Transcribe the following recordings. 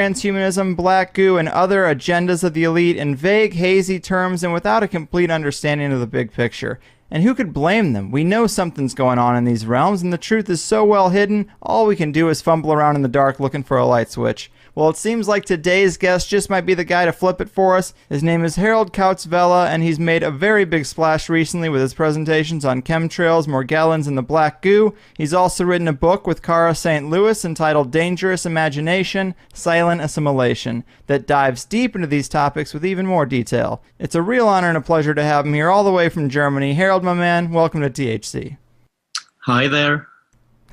transhumanism, black goo, and other agendas of the elite in vague, hazy terms and without a complete understanding of the big picture. And who could blame them? We know something's going on in these realms, and the truth is so well hidden, all we can do is fumble around in the dark looking for a light switch. Well, it seems like today's guest just might be the guy to flip it for us. His name is Harald Kautz Vella, and he's made a very big splash recently with his presentations on chemtrails, Morgellons, and the black goo. He's also written a book with Cara St. Louis entitled Dangerous Imagination, Silent Assimilation, that dives deep into these topics with even more detail. It's a real honor and a pleasure to have him here all the way from Germany. Harold, my man, welcome to THC. Hi there.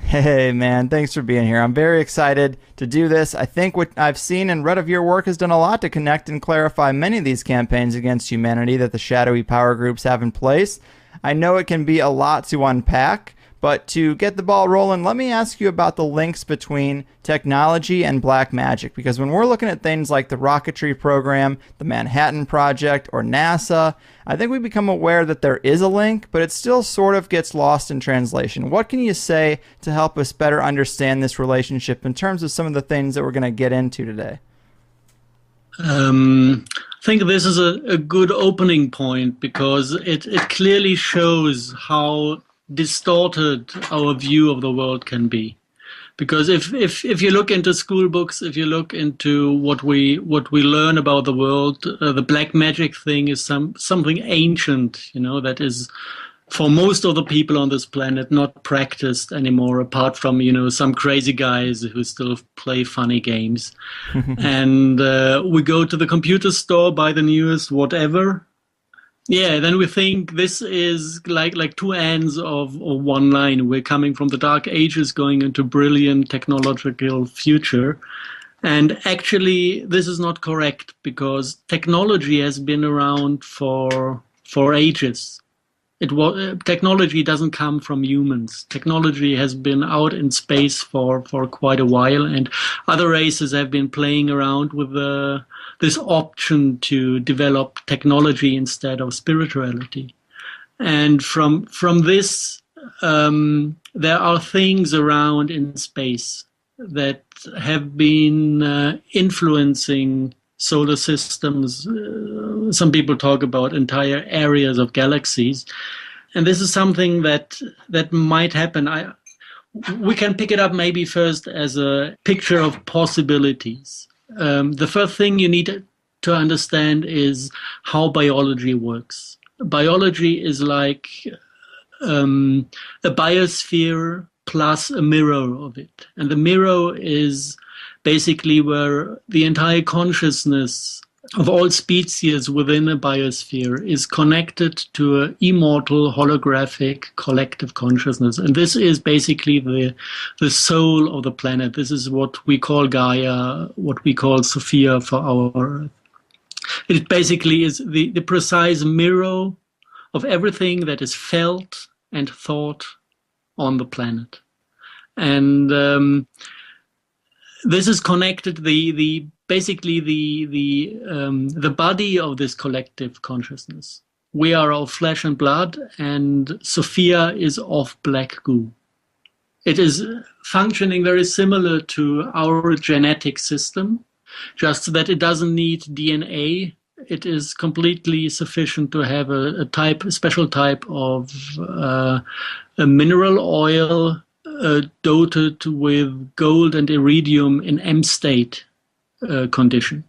Hey, man, thanks for being here. I'm very excited to do this. I think what I've seen and read of your work has done a lot to connect and clarify many of these campaigns against humanity that the shadowy power groups have in place. I know it can be a lot to unpack, but to get the ball rolling, let me ask you about the links between technology and black magic, because when we're looking at things like the rocketry program, the Manhattan Project, or NASA, I think we become aware that there is a link, but it still sort of gets lost in translation. What can you say to help us better understand this relationship in terms of some of the things that we're going to get into today? I think this is a good opening point because it clearly shows how distorted our view of the world can be. Because if you look into school books, if you look into what we learn about the world, the black magic thing is something ancient, that is for most of the people on this planet not practiced anymore, apart from some crazy guys who still play funny games. And we go to the computer store, buy the newest whatever. Yeah, then we think this is like two ends of one line. We're coming from the Dark Ages going into brilliant technological future. And actually, this is not correct because technology has been around for ages. Technology doesn't come from humans. Technology has been out in space for quite a while, and other races have been playing around with this option to develop technology instead of spirituality. And from this, there are things around in space that have been influencing solar systems. Some people talk about entire areas of galaxies. And this is something that might happen. We can pick it up maybe first as a picture of possibilities. The first thing you need to understand is how biology works. Biology is like a biosphere plus a mirror of it. And the mirror is basically where the entire consciousness of all species within a biosphere is connected to an immortal holographic collective consciousness. And this is basically the soul of the planet. This is what we call Gaia, what we call Sophia for our Earth. It basically is the precise mirror of everything that is felt and thought on the planet. And this is connected. Basically the body of this collective consciousness. We are of flesh and blood, and Sophia is of black goo. It is functioning very similar to our genetic system, just that it doesn't need DNA. It is completely sufficient to have a special type of a mineral oil dotted with gold and iridium in M state condition.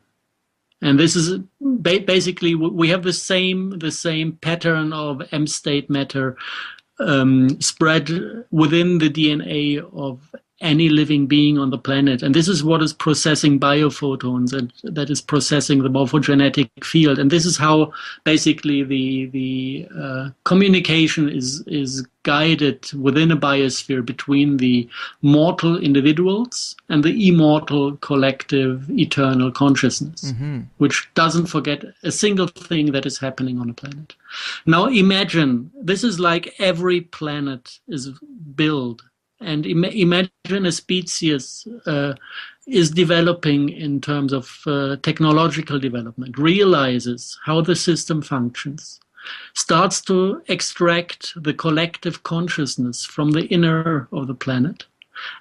And this is basically, we have the same pattern of M state matter spread within the DNA of any living being on the planet. And this is what is processing biophotons, and that is processing the morphogenetic field. And this is how basically the communication is guided within a biosphere between the mortal individuals and the immortal collective eternal consciousness, which doesn't forget a single thing that is happening on a planet. Now imagine, this is like every planet is built. And imagine a species is developing in terms of technological development, realizes how the system functions, starts to extract the collective consciousness from the inner of the planet,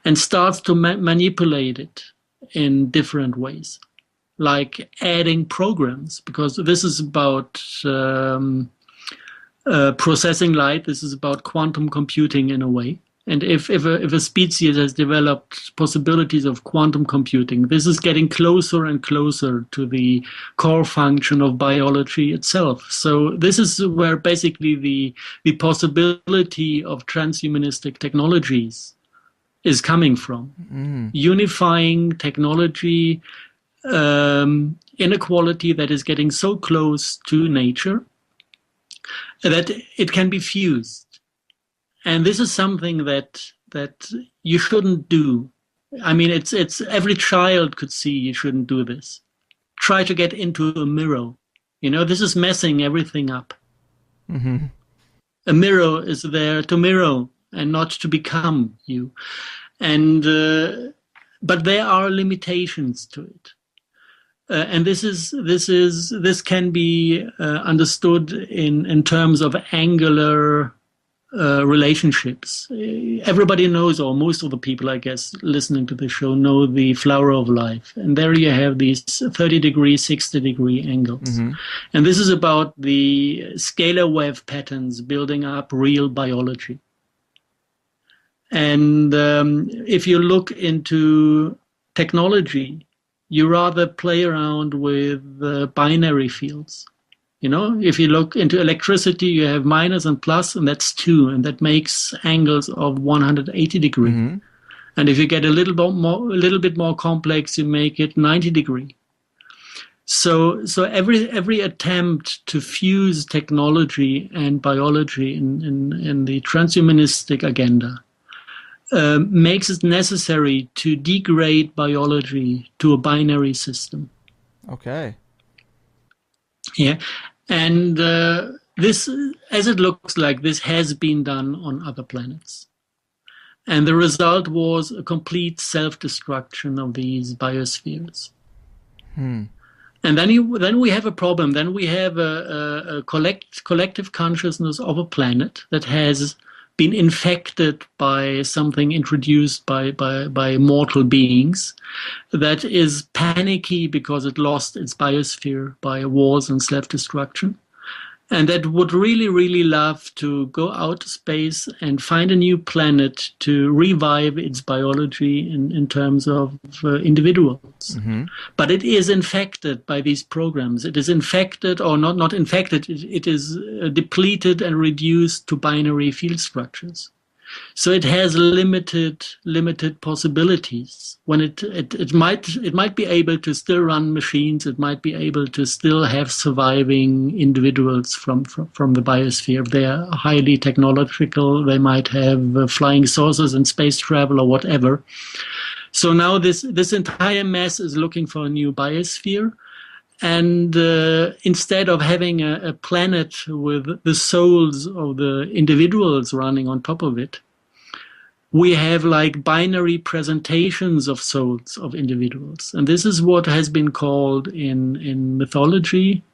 and starts to manipulate it in different ways, like adding programs, because this is about processing light. This is about quantum computing in a way. And if a species has developed possibilities of quantum computing, this is getting closer and closer to the core function of biology itself. So this is where basically the possibility of transhumanistic technologies is coming from. Unifying technology, inequality that is getting so close to nature that it can be fused. And this is something that you shouldn't do. I mean, it's every child could see you shouldn't do this. Try to get into a mirror. You know, this is messing everything up. Mm-hmm. A mirror is there to mirror and not to become you. And but there are limitations to it. And this can be understood in terms of angular relationships. Everybody knows, or most of the people, I guess, listening to the show know the flower of life. And there you have these 30-degree, 60-degree angles. Mm-hmm. And this is about the scalar wave patterns building up real biology. And if you look into technology, you rather play around with binary fields. You know, if you look into electricity, you have minus and plus, and that's 2, and that makes angles of 180 degree. Mm-hmm. And if you get a little bit more complex, you make it 90 degree. So every attempt to fuse technology and biology in the transhumanistic agenda makes it necessary to degrade biology to a binary system. Okay. Yeah, and this, as it looks like, this has been done on other planets. And the result was a complete self-destruction of these biospheres. And then we have a problem. Then we have a collective consciousness of a planet that has been infected by something introduced by mortal beings, that is panicky because it lost its biosphere by wars and self-destruction, and that would really, really love to go out to space and find a new planet to revive its biology in terms of individuals. Mm-hmm. But it is infected by these programs. It is infected, or not infected, it is depleted and reduced to binary field structures. So it has limited possibilities. When it might be able to still run machines, it might be able to still have surviving individuals from the biosphere. If they are highly technological, they might have flying saucers and space travel or whatever. So now this entire mess is looking for a new biosphere. And instead of having a planet with the souls of the individuals running on top of it, we have like binary presentations of souls of individuals. And this is what has been called in mythology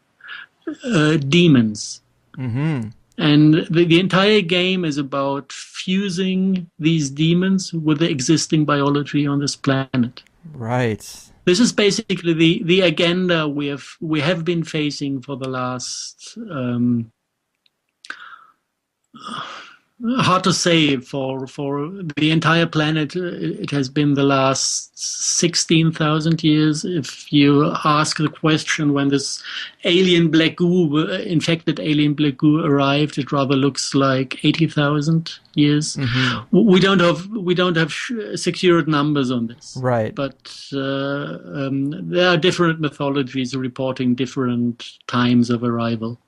demons. Mm-hmm. And the entire game is about fusing these demons with the existing biology on this planet. Right. This is basically the agenda we have been facing for the last hard to say, for the entire planet. It has been the last 16,000 years. If you ask the question when this alien black goo, infected alien black goo arrived, it rather looks like 80,000 years. Mm-hmm. We don't have secured numbers on this, right? But there are different mythologies reporting different times of arrival.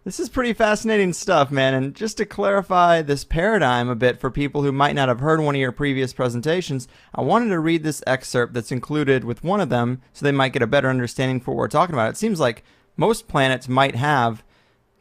This is pretty fascinating stuff, man. And just to clarify this paradigm a bit for people who might not have heard one of your previous presentations, I wanted to read this excerpt that's included with one of them so they might get a better understanding for what we're talking about. It seems like most planets might have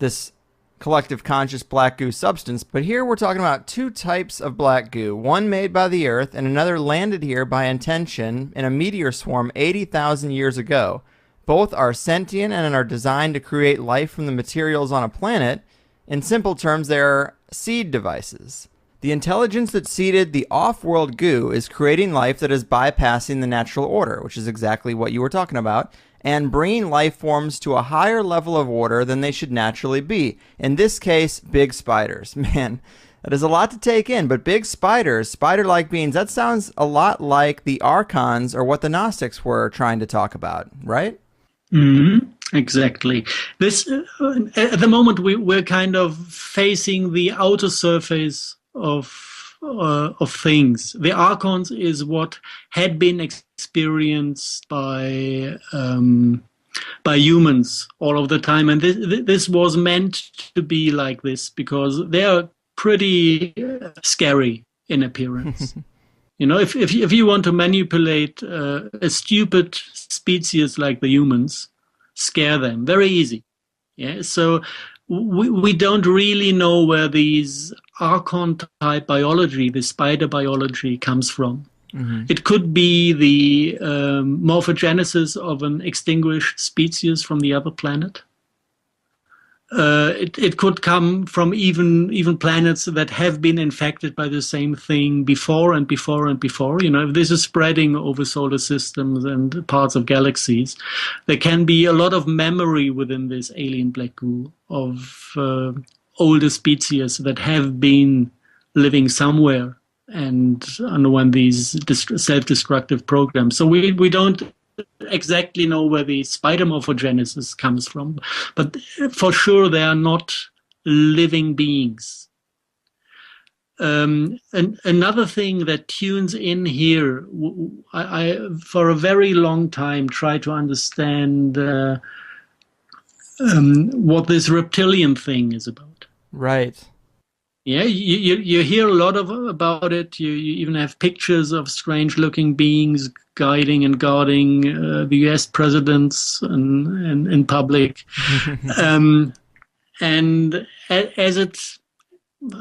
this collective conscious black goo substance, but here we're talking about 2 types of black goo, one made by the Earth and another landed here by intention in a meteor swarm 80,000 years ago. Both are sentient and are designed to create life from the materials on a planet. In simple terms, they are seed devices. The intelligence that seeded the off-world goo is creating life that is bypassing the natural order, which is exactly what you were talking about, and bringing life forms to a higher level of order than they should naturally be. In this case, big spiders. Man, that is a lot to take in, but big spiders, spider-like beings, that sounds a lot like the archons or what the Gnostics were trying to talk about, right? Exactly. This at the moment we're kind of facing the outer surface of things. The archons is what had been experienced by humans all of the time, and this was meant to be like this because they are pretty scary in appearance. You know, if you want to manipulate a stupid species like the humans, scare them very easy. Yeah, so we don't really know where these archon type biology, the spider biology, comes from. It could be the morphogenesis of an extinguished species from the other planet. It could come from even planets that have been infected by the same thing before and before and before. You know, if this is spreading over solar systems and parts of galaxies, there can be a lot of memory within this alien black goo of older species that have been living somewhere and underwent these self-destructive programs. So we don't exactly know where the spider morphogenesis comes from, but for sure they are not living beings. And another thing that tunes in here, I for a very long time tried to understand what this reptilian thing is about. Right. Yeah, you hear a lot about it. You even have pictures of strange-looking beings guiding and guarding the U.S. presidents in public. And as it,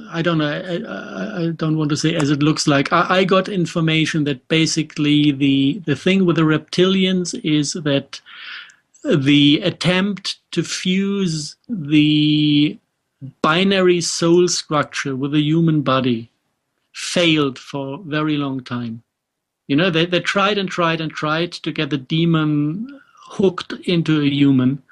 I don't know, I don't want to say as it looks like. I got information that basically the thing with the reptilians is that the attempt to fuse the binary soul structure with the human body failed for a very long time. You know, they tried and tried and tried to get the demon hooked into a human,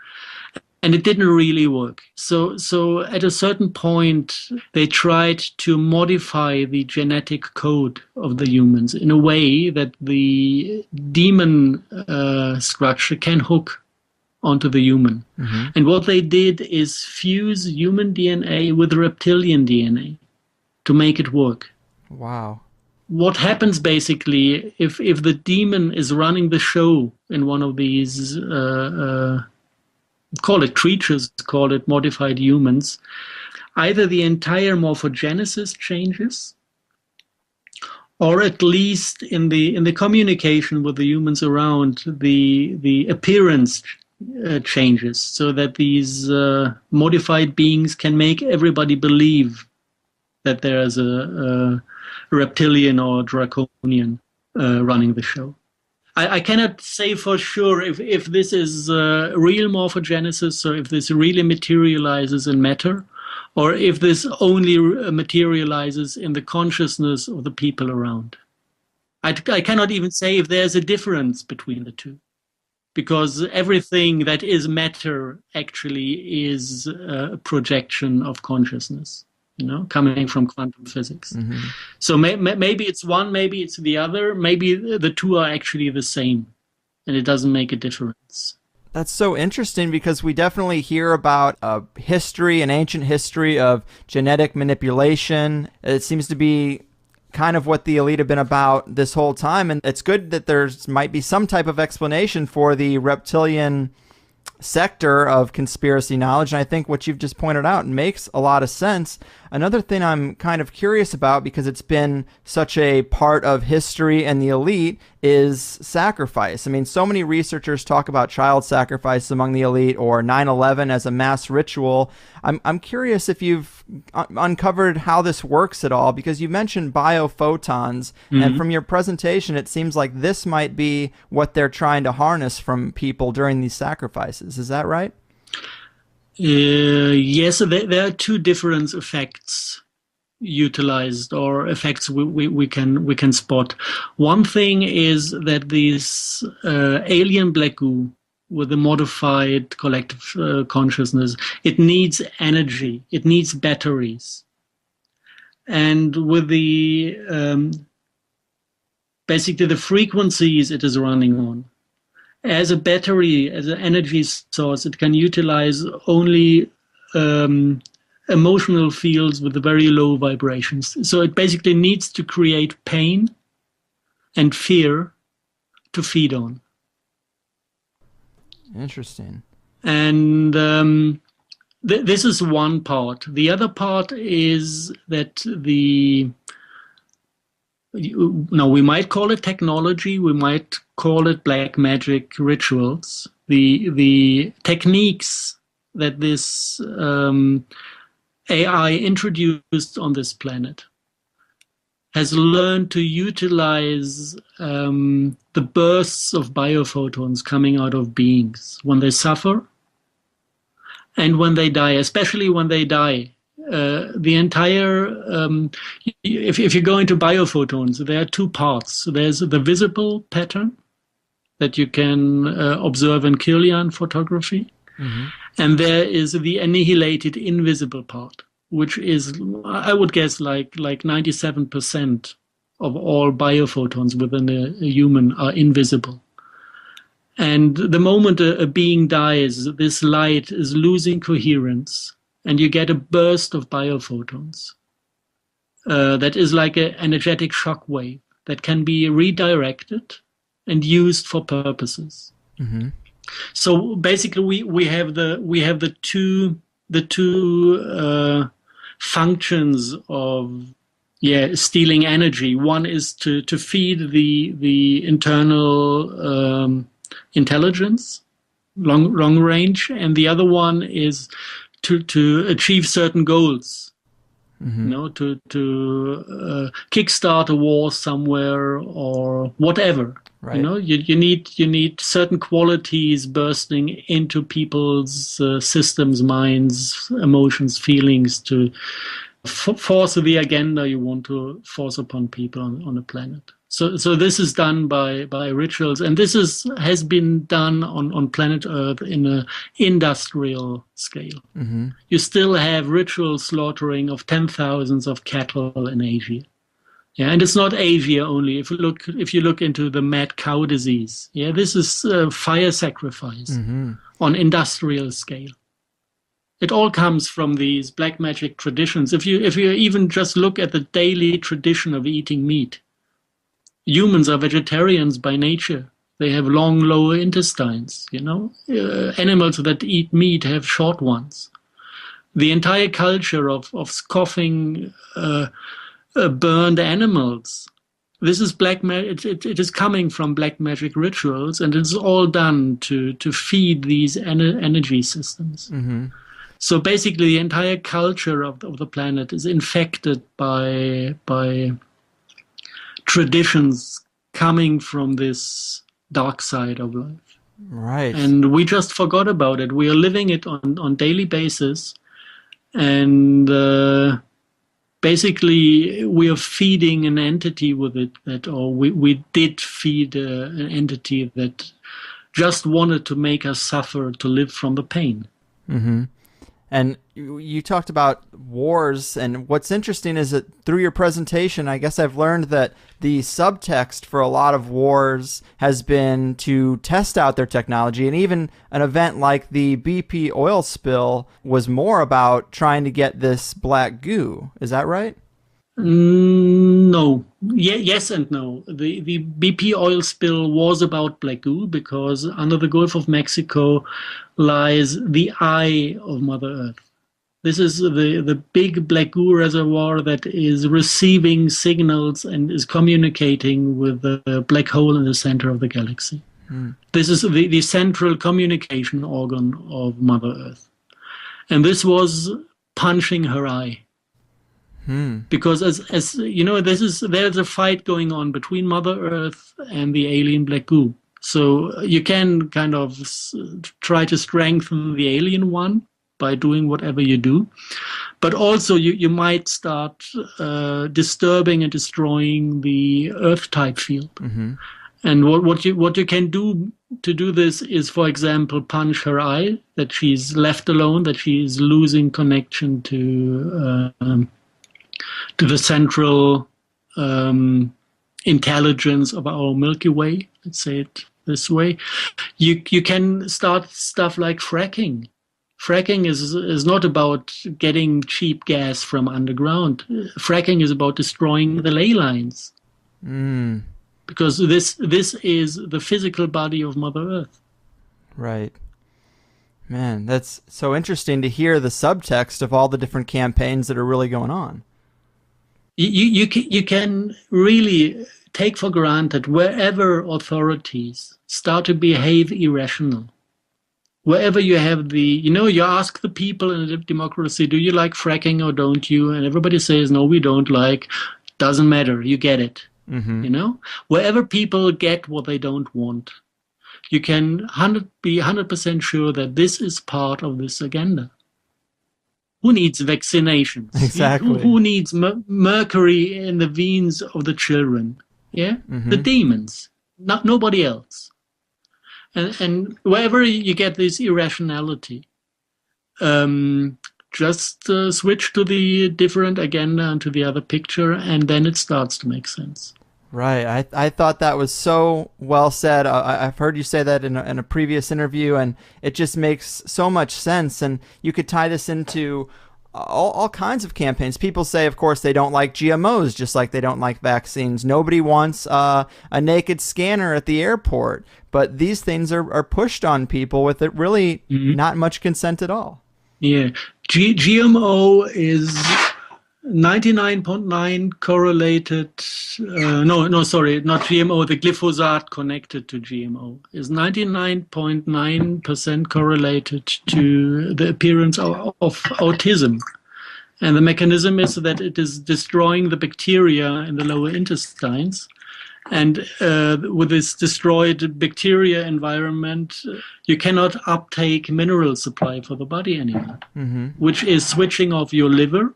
and it didn't really work. So at a certain point, they tried to modify the genetic code of the humans in a way that the demon structure can hook onto the human. And what they did is fuse human DNA with reptilian DNA to make it work. Wow. What happens basically if the demon is running the show in one of these, call it creatures, call it modified humans, either the entire morphogenesis changes, or at least in the communication with the humans around, the appearance changes, so that these modified beings can make everybody believe that there is a reptilian or draconian running the show. I cannot say for sure if this is real morphogenesis, or if this really materializes in matter, or if this only materializes in the consciousness of the people around. I cannot even say if there's a difference between the two, because everything that is matter actually is a projection of consciousness, you know, coming from quantum physics. So maybe it's one, maybe it's the other, maybe the two are actually the same, and it doesn't make a difference. That's so interesting, because we definitely hear about history, an ancient history of genetic manipulation. It seems to be kind of what the elite have been about this whole time, and it's good that there's might be some type of explanation for the reptilian sector of conspiracy knowledge, and I think what you've just pointed out makes a lot of sense. Another thing I'm kind of curious about, because it's been such a part of history and the elite, is sacrifice. I mean, so many researchers talk about child sacrifice among the elite, or 9/11 as a mass ritual. I'm curious if you've uncovered how this works at all, because you mentioned biophotons, and from your presentation, it seems like this might be what they're trying to harness from people during these sacrifices. Is that right? Yes, there are two different effects. utilized or effects we can spot. One thing is that this alien black goo with the modified collective consciousness, it needs energy, it needs batteries. And with the basically the frequencies it is running on, as a battery, as an energy source, it can utilize only emotional fields with very low vibrations. So it basically needs to create pain and fear to feed on. Interesting. And this is one part. The other part is that we might call it technology, we might call it black magic rituals. The techniques that this AI introduced on this planet has learned to utilize the bursts of biophotons coming out of beings when they suffer and when they die, especially when they die. The entire, if you go into biophotons, there are two parts. There's the visible pattern that you can observe in Kirlian photography. Mm-hmm. And there is the annihilated invisible part, which is, I would guess, like 97% of all biophotons within a human are invisible. And the moment a being dies, this light is losing coherence, and you get a burst of biophotons that is like an energetic shock wave that can be redirected and used for purposes. Mm-hmm. So basically, we have the two functions of stealing energy. One is to feed the internal intelligence, long range, and the other one is to achieve certain goals. Mm-hmm. You know, to kickstart a war somewhere or whatever. Right. You know, you need certain qualities bursting into people's systems, minds, emotions, feelings to force the agenda you want to force upon people on the planet. So this is done by rituals, and this has been done on planet Earth in an industrial scale. Mm-hmm. You still have ritual slaughtering of 10,000s of cattle in Asia. Yeah, and it's not Asia only. If you look into the mad cow disease, this is fire sacrifice on industrial scale. It all comes from these black magic traditions. If you even just look at the daily tradition of eating meat, humans are vegetarians by nature. They have long lower intestines. You know, animals that eat meat have short ones. The entire culture of scoffing burned animals. This is black magic. It is coming from black magic rituals, and it's all done to feed these energy systems. Mm-hmm. So basically, the entire culture of the planet is infected by traditions coming from this dark side of life. Right. And we just forgot about it. We are living it on daily basis, and basically, we are feeding an entity with it, or we did feed an entity that just wanted to make us suffer, to live from the pain. Mm-hmm. And you talked about wars, and what's interesting is that through your presentation, I guess I've learned that the subtext for a lot of wars has been to test out their technology, and even an event like the BP oil spill was more about trying to get this black goo. Is that right? No. Yes and no. The BP oil spill was about black goo because under the Gulf of Mexico lies the eye of Mother Earth. This is the big black goo reservoir that is receiving signals and is communicating with the black hole in the center of the galaxy. This is the central communication organ of Mother Earth. And this was punching her eye. Because as you know, there's a fight going on between Mother Earth and the alien black goo. So you can kind of try to strengthen the alien one by doing whatever you do. But also you might start disturbing and destroying the Earth-type field. Mm-hmm. And what you can do to do this is, for example, punch her eye, that she's left alone, that she is losing connection to the central intelligence of our Milky Way. Let's say it this way. You can start stuff like fracking. Fracking is not about getting cheap gas from underground. Fracking is about destroying the ley lines. Because this is the physical body of Mother Earth. Right. Man, that's so interesting to hear the subtext of all the different campaigns that are really going on. You can really take for granted wherever authorities start to behave irrational. Wherever you have you ask the people in a democracy, do you like fracking or don't you? And everybody says, no, we don't like. Doesn't matter. You get it. Mm-hmm. Wherever people get what they don't want, you can be 100% sure that this is part of this agenda. Who needs vaccinations? Exactly. Who needs mercury in the veins of the children? Yeah, the demons, nobody else. And wherever you get this irrationality, just switch to the different agenda and to the other picture, and then it starts to make sense. Right. I thought that was so well said. I've heard you say that in a previous interview, and it just makes so much sense. And you could tie this into all kinds of campaigns. People say, of course, they don't like GMOs, just like they don't like vaccines. Nobody wants a naked scanner at the airport. But these things are pushed on people with it really not much consent at all. Yeah. GMO is 99.9 correlated. Sorry, not GMO. The glyphosate connected to GMO is 99.9% correlated to the appearance of autism. And the mechanism is that it is destroying the bacteria in the lower intestines. And with this destroyed bacteria environment, you cannot uptake mineral supply for the body anymore, which is switching off your liver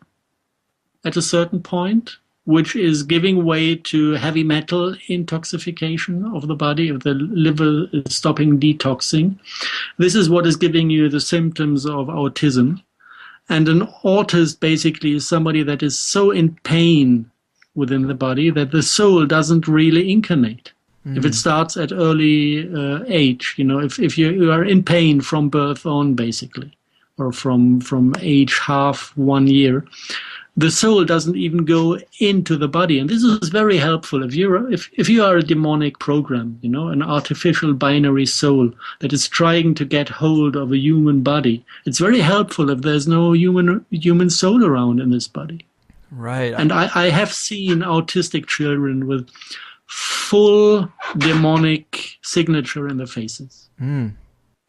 at a certain point, which is giving way to heavy metal intoxication of the body, if the liver is stopping detoxing. This is what is giving you the symptoms of autism. And an autist basically is somebody that is so in pain within the body that the soul doesn't really incarnate. If it starts at early age, if you are in pain from birth on, basically, or from age half 1 year, the soul doesn't even go into the body. And this is very helpful if you are a demonic program, an artificial binary soul that is trying to get hold of a human body. It's very helpful if there's no human soul around in this body. Right. And I have seen autistic children with full demonic signature in their faces. And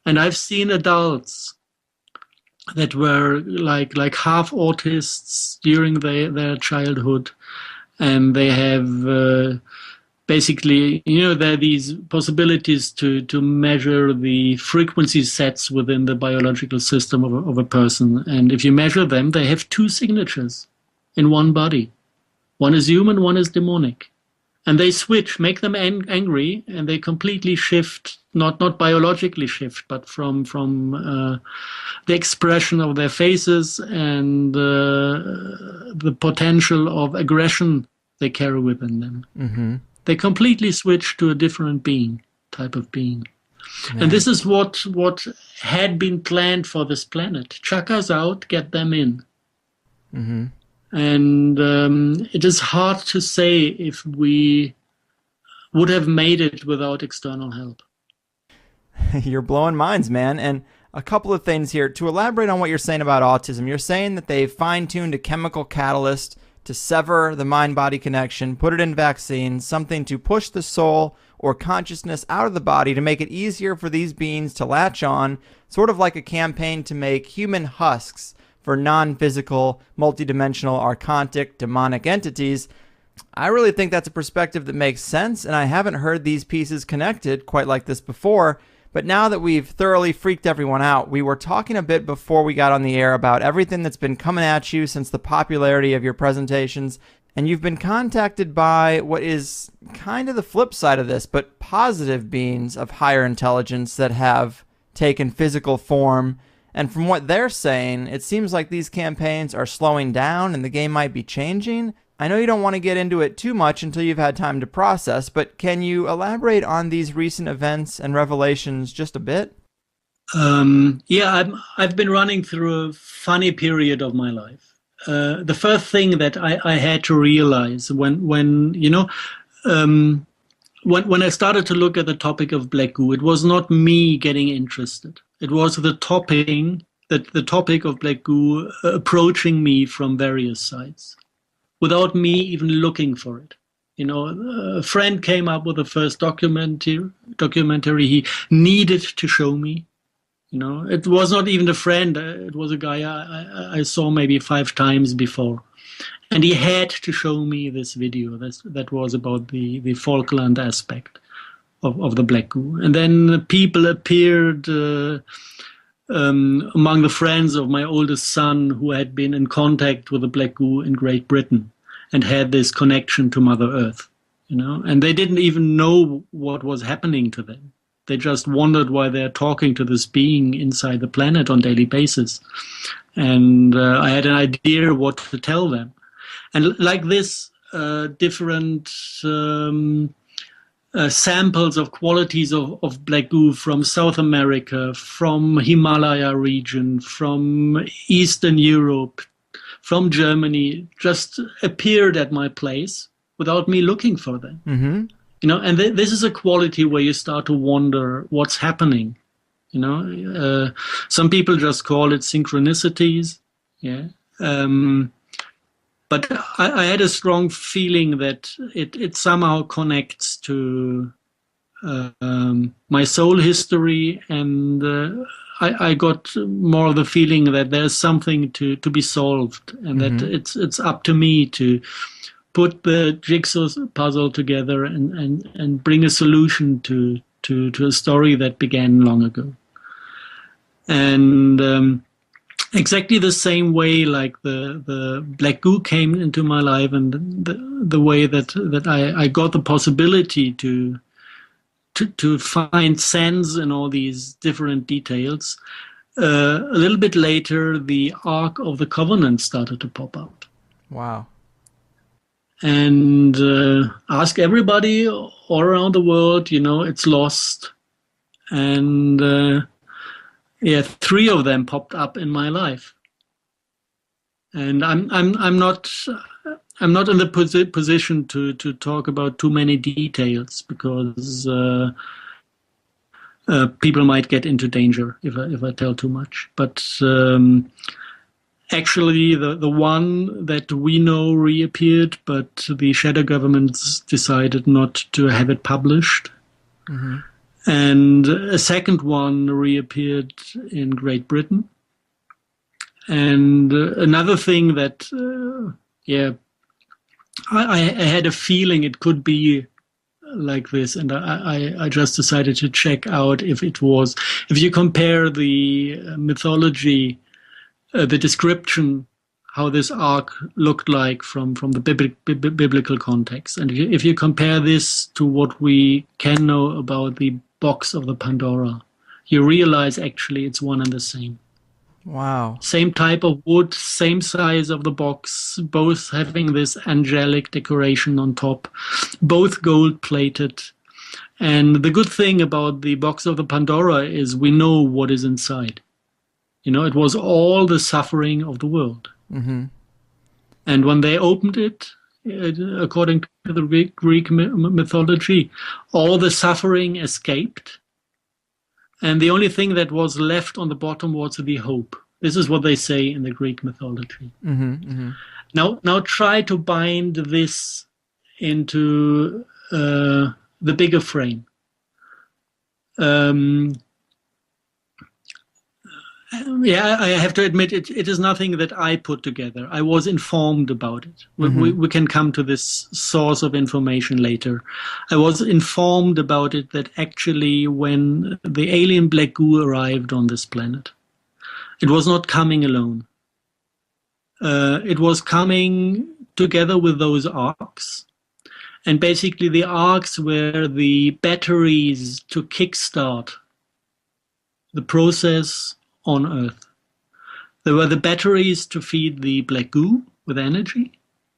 I've seen adults that were like half autists during their childhood, and they have basically, there are these possibilities to measure the frequency sets within the biological system of a person. And if you measure them, they have two signatures in one body. One is human, one is demonic. And they switch, make them angry, and they completely shift, not biologically shift, but from the expression of their faces and the potential of aggression they carry within them. They completely switch to a different type of being. Yeah. And this is what had been planned for this planet. Chuck us out, get them in. And it is hard to say if we would have made it without external help. You're blowing minds, man. And a couple of things here. To elaborate on what you're saying about autism, you're saying that they fine-tuned a chemical catalyst to sever the mind-body connection, put it in vaccines, something to push the soul or consciousness out of the body to make it easier for these beings to latch on, sort of like a campaign to make human husks for non-physical, multidimensional, archontic, demonic entities. I really think that's a perspective that makes sense, and I haven't heard these pieces connected quite like this before. But now that we've thoroughly freaked everyone out, we were talking a bit before we got on the air about everything that's been coming at you since the popularity of your presentations, and you've been contacted by what is kind of the flip side of this, but positive beings of higher intelligence that have taken physical form. And from what they're saying, it seems like these campaigns are slowing down and the game might be changing. I know you don't want to get into it too much until you've had time to process, but can you elaborate on these recent events and revelations just a bit? I've been running through a funny period of my life. The first thing that I had to realize when I started to look at the topic of black goo, it was not me getting interested. It was the topic of black goo approaching me from various sides, without me even looking for it. A friend came up with the first documentary he needed to show me. It was not even a friend. It was a guy I saw maybe 5 times before. And he had to show me this video that was about the Falkland aspect of the black goo. And then people appeared among the friends of my oldest son who had been in contact with the black goo in Great Britain and had this connection to Mother Earth, and they didn't even know what was happening to them. They just wondered why they're talking to this being inside the planet on a daily basis. And I had an idea what to tell them. And like this, different samples of qualities of black goo from South America, from Himalaya region, from Eastern Europe, from Germany, just appeared at my place without me looking for them. Mm-hmm. And this is a quality where you start to wonder what's happening. Some people just call it synchronicities. Yeah. But I had a strong feeling that it somehow connects to my soul history, and I got more of the feeling that there's something to be solved, and that it's up to me to put the jigsaw puzzle together and bring a solution to a story that began long ago. And exactly the same way, like the black goo came into my life, and the way that I got the possibility to find sense in all these different details. A little bit later, the Ark of the Covenant started to pop out. Wow. And ask everybody all around the world, it's lost. And 3 of them popped up in my life. And I'm not in the position to talk about too many details, because people might get into danger if I tell too much. But actually, the one that we know reappeared, but the shadow governments decided not to have it published. Mm-hmm. And a second one reappeared in Great Britain. And another thing that, I had a feeling it could be like this, and I just decided to check out if you compare the mythology, the description, how this ark looked like from the biblical context. And if you compare this to what we can know about the box of the Pandora, you realize actually it's one and the same. Wow. Same type of wood, same size of the box, both having this angelic decoration on top, both gold-plated. And the good thing about the box of the Pandora is we know what is inside. It was all the suffering of the world. Mm-hmm. And when they opened it, according to the Greek mythology, all the suffering escaped. And the only thing that was left on the bottom was the hope. This is what they say in the Greek mythology. Mm-hmm, mm-hmm. Now try to bind this into the bigger frame. Yeah, I have to admit it is nothing that I put together. I was informed about it. We can come to this source of information later. I was informed about it that actually when the alien black goo arrived on this planet, it was not coming alone. It was coming together with those arcs. And basically the arcs were the batteries to kickstart the process on Earth. There were the batteries to feed the black goo with energy,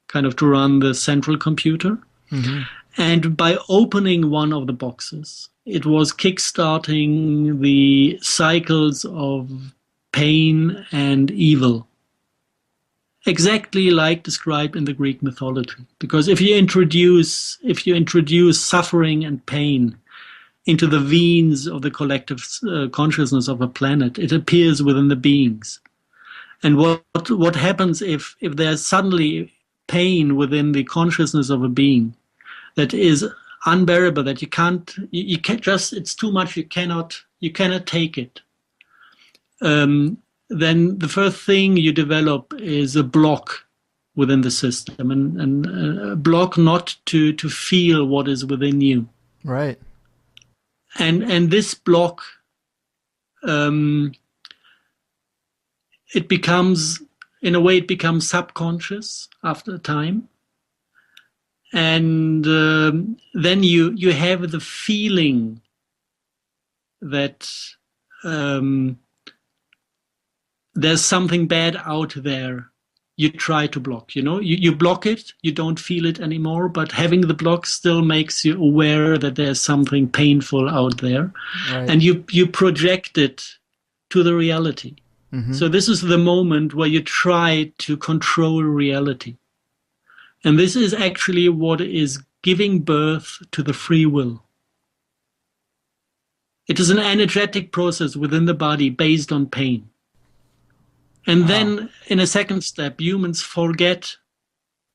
kind of to run the central computer. Mm-hmm. And by opening one of the boxes, it was kickstarting the cycles of pain and evil, exactly like described in the Greek mythology. Because if you introduce suffering and pain into the veins of the collective consciousness of a planet, it appears within the beings. And what happens if there's suddenly pain within the consciousness of a being that is unbearable, that you can't just, it's too much, you cannot take it. Then the first thing you develop is a block within the system, and a block not to feel what is within you. Right. And this block, it becomes subconscious after a time. And then you have the feeling that there's something bad out there. You try to block, you block it, you don't feel it anymore, but having the block still makes you aware that there's something painful out there. Right. And you project it to the reality. Mm-hmm. So this is the moment where you try to control reality. And this is actually what is giving birth to the free will. It is an energetic process within the body based on pain. And then in a second step, humans forget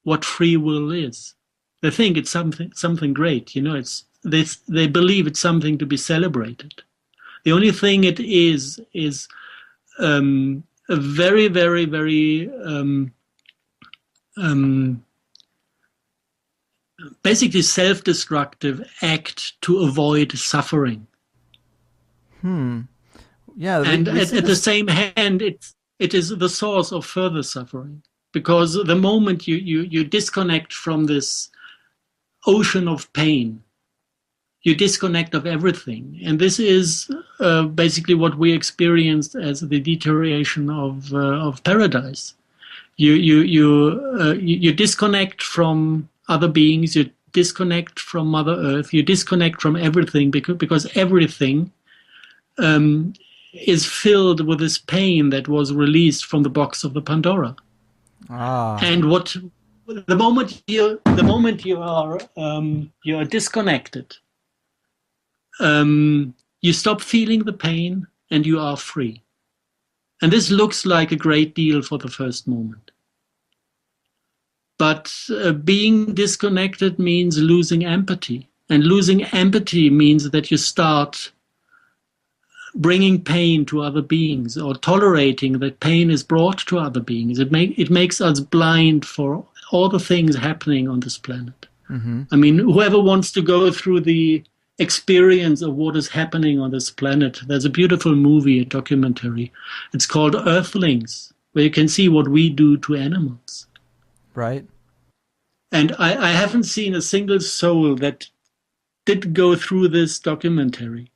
what free will is. They think it's something great, they believe it's something to be celebrated. The only thing it is a very, very, very basically self-destructive act to avoid suffering. Yeah. And at the same hand, it is the source of further suffering, because the moment you disconnect from this ocean of pain, you disconnect of everything. And this is basically what we experienced as the deterioration of paradise. You disconnect from other beings, you disconnect from Mother Earth, you disconnect from everything because everything is filled with this pain that was released from the box of the Pandora. And the moment you are disconnected, you stop feeling the pain and you are free. And this looks like a great deal for the first moment. But being disconnected means losing empathy. And losing empathy means that you start bringing pain to other beings, or tolerating that pain is brought to other beings. It makes us blind for all the things happening on this planet. Mm-hmm. I mean, whoever wants to go through the experience of what is happening on this planet, there's a beautiful movie, a documentary. It's called Earthlings, where you can see what we do to animals. Right. And I haven't seen a single soul that did go through this documentary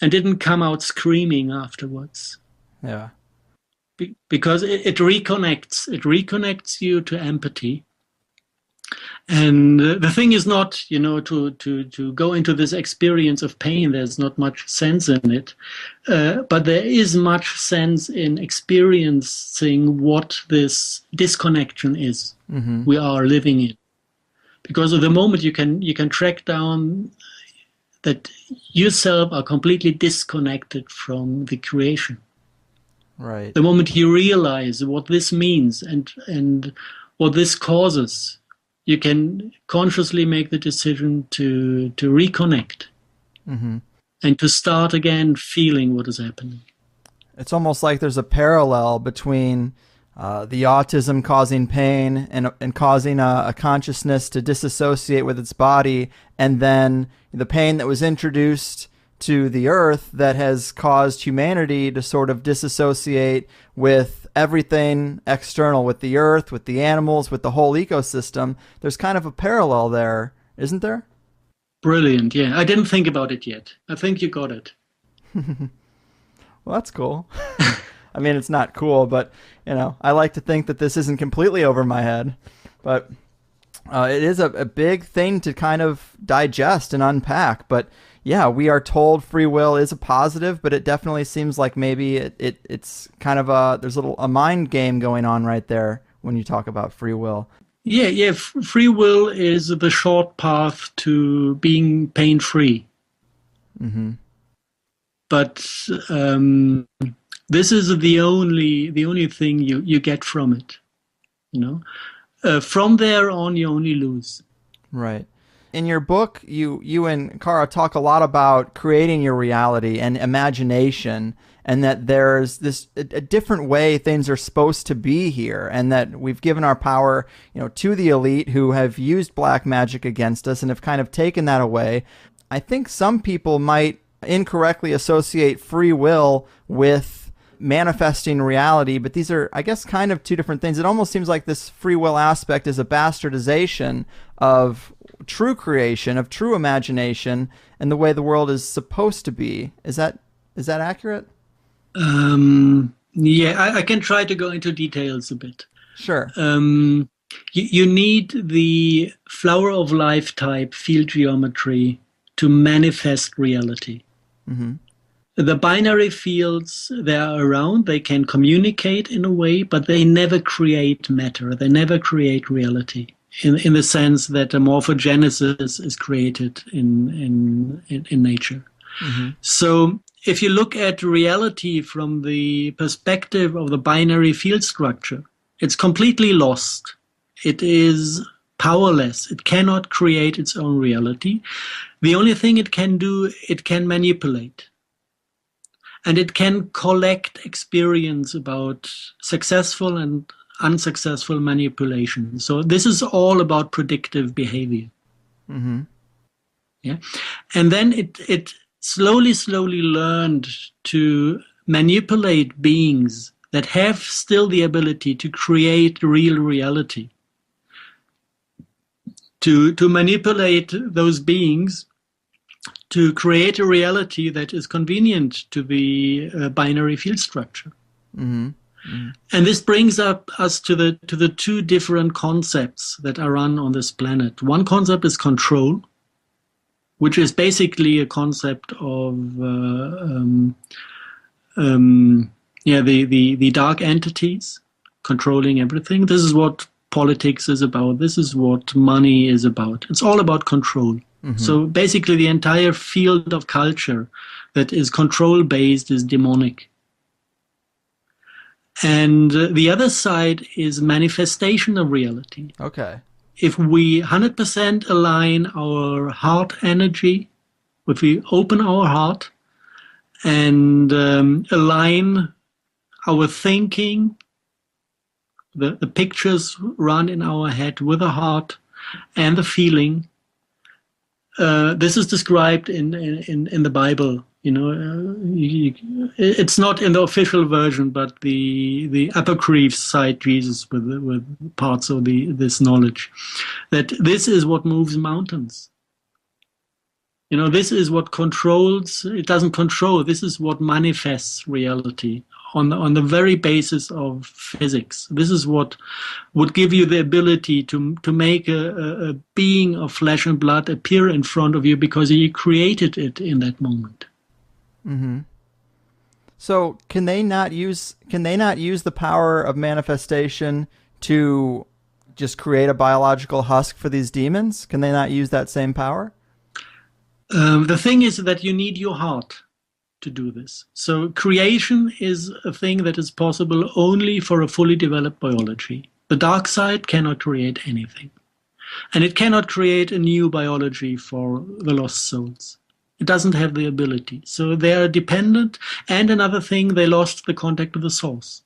and didn't come out screaming afterwards. Yeah. Because it reconnects you to empathy. And the thing is not, to go into this experience of pain. There's not much sense in it. But there is much sense in experiencing what this disconnection is we are living in. Because of the moment you can track down that yourself are completely disconnected from the creation. Right. The moment you realize what this means and what this causes, you can consciously make the decision to reconnect and to start again feeling what is happening. It's almost like there's a parallel between the autism causing pain and causing a consciousness to disassociate with its body, and then the pain that was introduced to the earth that has caused humanity to sort of disassociate with everything external, with the earth, with the animals, with the whole ecosystem. There's kind of a parallel there, isn't there? Brilliant. Yeah, I didn't think about it yet. I think you got it. Well, that's cool. I mean, it's not cool, but, I like to think that this isn't completely over my head. But it is a big thing to kind of digest and unpack. But yeah, we are told free will is a positive, but it definitely seems like maybe it's kind of there's a mind game going on right there when you talk about free will. Yeah. Free will is the short path to being pain-free. Mm-hmm. But this is the only thing you get from it. From there on, you only lose. Right. In your book, you and Kara talk a lot about creating your reality and imagination, and that there's a different way things are supposed to be here, and that we've given our power, to the elite who have used black magic against us and have kind of taken that away. I think some people might incorrectly associate free will with manifesting reality, but these are, I guess, kind of two different things. It almost seems like this free will aspect is a bastardization of true creation, of true imagination, and the way the world is supposed to be. Is that accurate? Yeah, I can try to go into details a bit. Sure. You need the flower of life type field geometry to manifest reality. Mm-hmm. The binary fields, they are around, they can communicate in a way, but they never create matter. They never create reality in the sense that a morphogenesis is created in nature. Mm-hmm. So if you look at reality from the perspective of the binary field structure, it's completely lost. It is powerless. It cannot create its own reality. The only thing it can do, it can manipulate. And it can collect experience about successful and unsuccessful manipulation. So this is all about predictive behavior. Mm-hmm. Yeah. And then it slowly learned to manipulate beings that have still the ability to create real reality. To manipulate those beings to create a reality that is convenient to the binary field structure. Mm-hmm. Mm-hmm. And this brings us to the two different concepts that are run on this planet. One concept is control, which is basically a concept of the dark entities controlling everything. This is what politics is about. This is what money is about. It's all about control. Mm-hmm. So basically the entire field of culture that is control-based is demonic. And the other side is manifestation of reality. Okay. If we 100% align our heart energy, if we open our heart and align our thinking, the pictures run in our head with the heart and the feeling, this is described in the Bible. It's not in the official version, but the apocryphs cite Jesus with parts of this knowledge. That this is what moves mountains. This is what controls. It doesn't control. This is what manifests reality on the very basis of physics. This is what would give you the ability to make a being of flesh and blood appear in front of you because you created it in that moment. Mm-hmm. So can they not use the power of manifestation to just create a biological husk for these demons? Can they not use that same power? The thing is that you need your heart to do this. So creation is a thing that is possible only for a fully developed biology. The dark side cannot create anything. And it cannot create a new biology for the lost souls. It doesn't have the ability. So they are dependent. And another thing, they lost the contact with the source.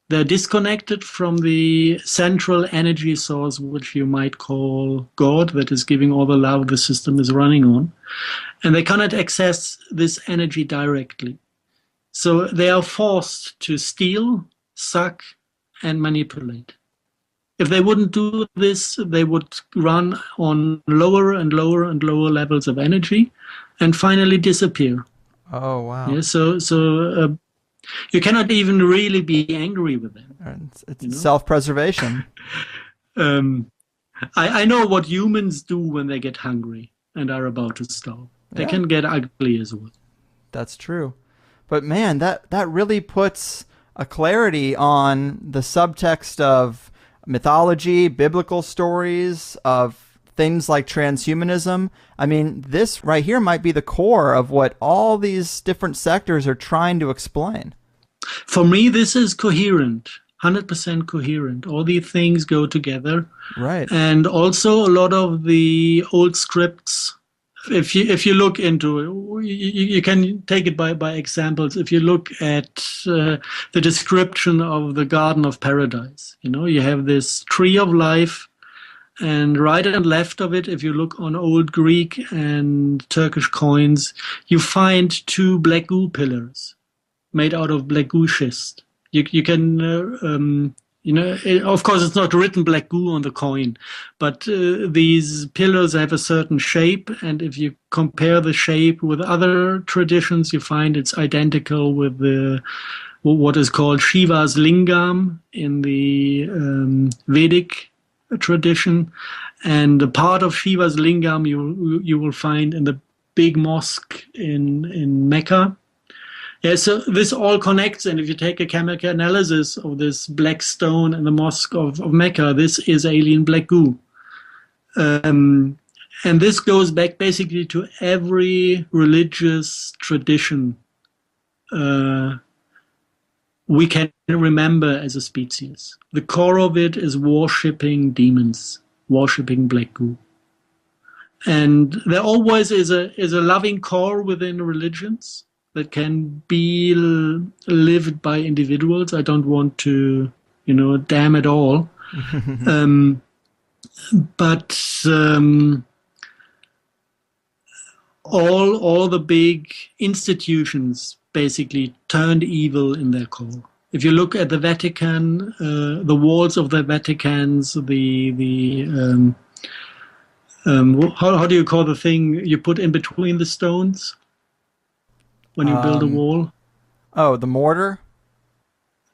They're disconnected from the central energy source, which you might call God, that is giving all the love the system is running on. And they cannot access this energy directly. So they are forced to steal, suck, and manipulate. If they wouldn't do this, they would run on lower and lower and lower levels of energy and finally disappear. Oh, wow. Yeah, so you cannot even really be angry with them. It's self-preservation. I know what humans do when they get hungry and are about to starve. They can get ugly as well. That's true. But man, that really puts a clarity on the subtext of mythology, biblical stories, of things like transhumanism. I mean, this right here might be the core of what all these different sectors are trying to explain. For me, this is coherent, 100% coherent. All these things go together. Right. And also a lot of the old scripts, if you look into it, you can take it by examples. If you look at the description of the Garden of Paradise, you have this tree of life, and right and left of it, if you look on old Greek and Turkish coins, you find two black goo pillars made out of black goo schist. You can of course, it's not written black goo on the coin, but these pillars have a certain shape, and if you compare the shape with other traditions, you find it's identical with what is called Shiva's lingam in the Vedic tradition, and a part of Shiva's lingam you will find in the big mosque in Mecca. Yeah, so this all connects, and if you take a chemical analysis of this black stone in the mosque of Mecca, this is alien black goo. And this goes back basically to every religious tradition we can remember as a species. The core of it is worshipping demons, worshipping black goo. And there always is a loving core within religions that can be lived by individuals. I don't want to, damn it all. But all the big institutions basically turned evil in their core. If you look at the Vatican, the walls of the Vaticans, how do you call the thing you put in between the stones when you build a wall? Oh, the mortar?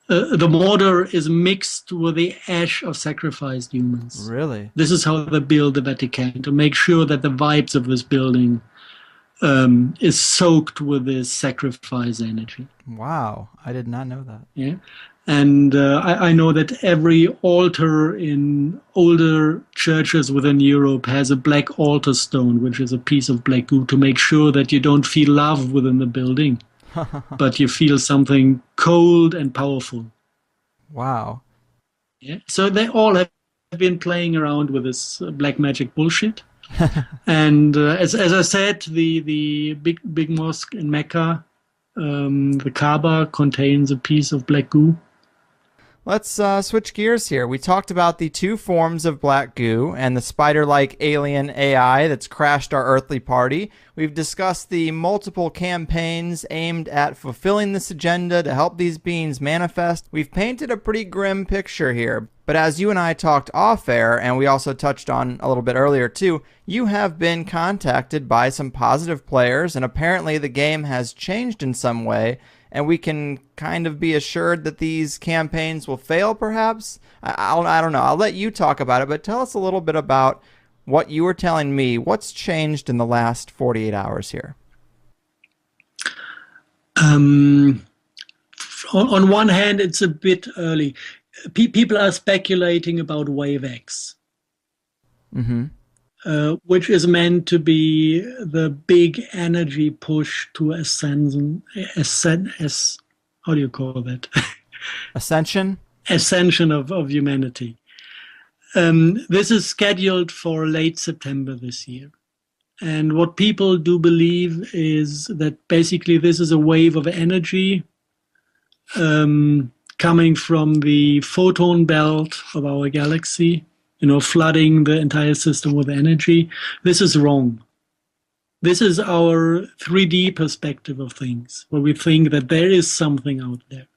The mortar is mixed with the ash of sacrificed humans. Really? This is how they build the Vatican, to make sure that the vibes of this building is soaked with this sacrifice energy. Wow, I did not know that. Yeah, and I know that every altar in older churches within Europe has a black altar stone, which is a piece of black goo, to make sure that you don't feel love within the building, but you feel something cold and powerful. Wow. Yeah, so they all have been playing around with this black magic bullshit. And as I said, the big mosque in Mecca, the Kaaba, contains a piece of black goo. Let's switch gears here. We talked about the two forms of black goo and the spider-like alien AI that's crashed our earthly party. We've discussed the multiple campaigns aimed at fulfilling this agenda to help these beings manifest. We've painted a pretty grim picture here. But as you and I talked off-air, and we also touched on a little bit earlier too, you have been contacted by some positive players, and apparently the game has changed in some way, and we can kind of be assured that these campaigns will fail, perhaps? I don't know. I'll let you talk about it, but tell us a little bit about what you were telling me. What's changed in the last 48 hours here? On one hand, it's a bit early. People are speculating about Wave X, which is meant to be the big energy push to how do you call that? Ascension? Ascension of humanity. This is scheduled for late September this year. And what people do believe is that basically this is a wave of energy coming from the photon belt of our galaxy, flooding the entire system with energy. This is wrong. This is our 3D perspective of things, where we think that there is something out there.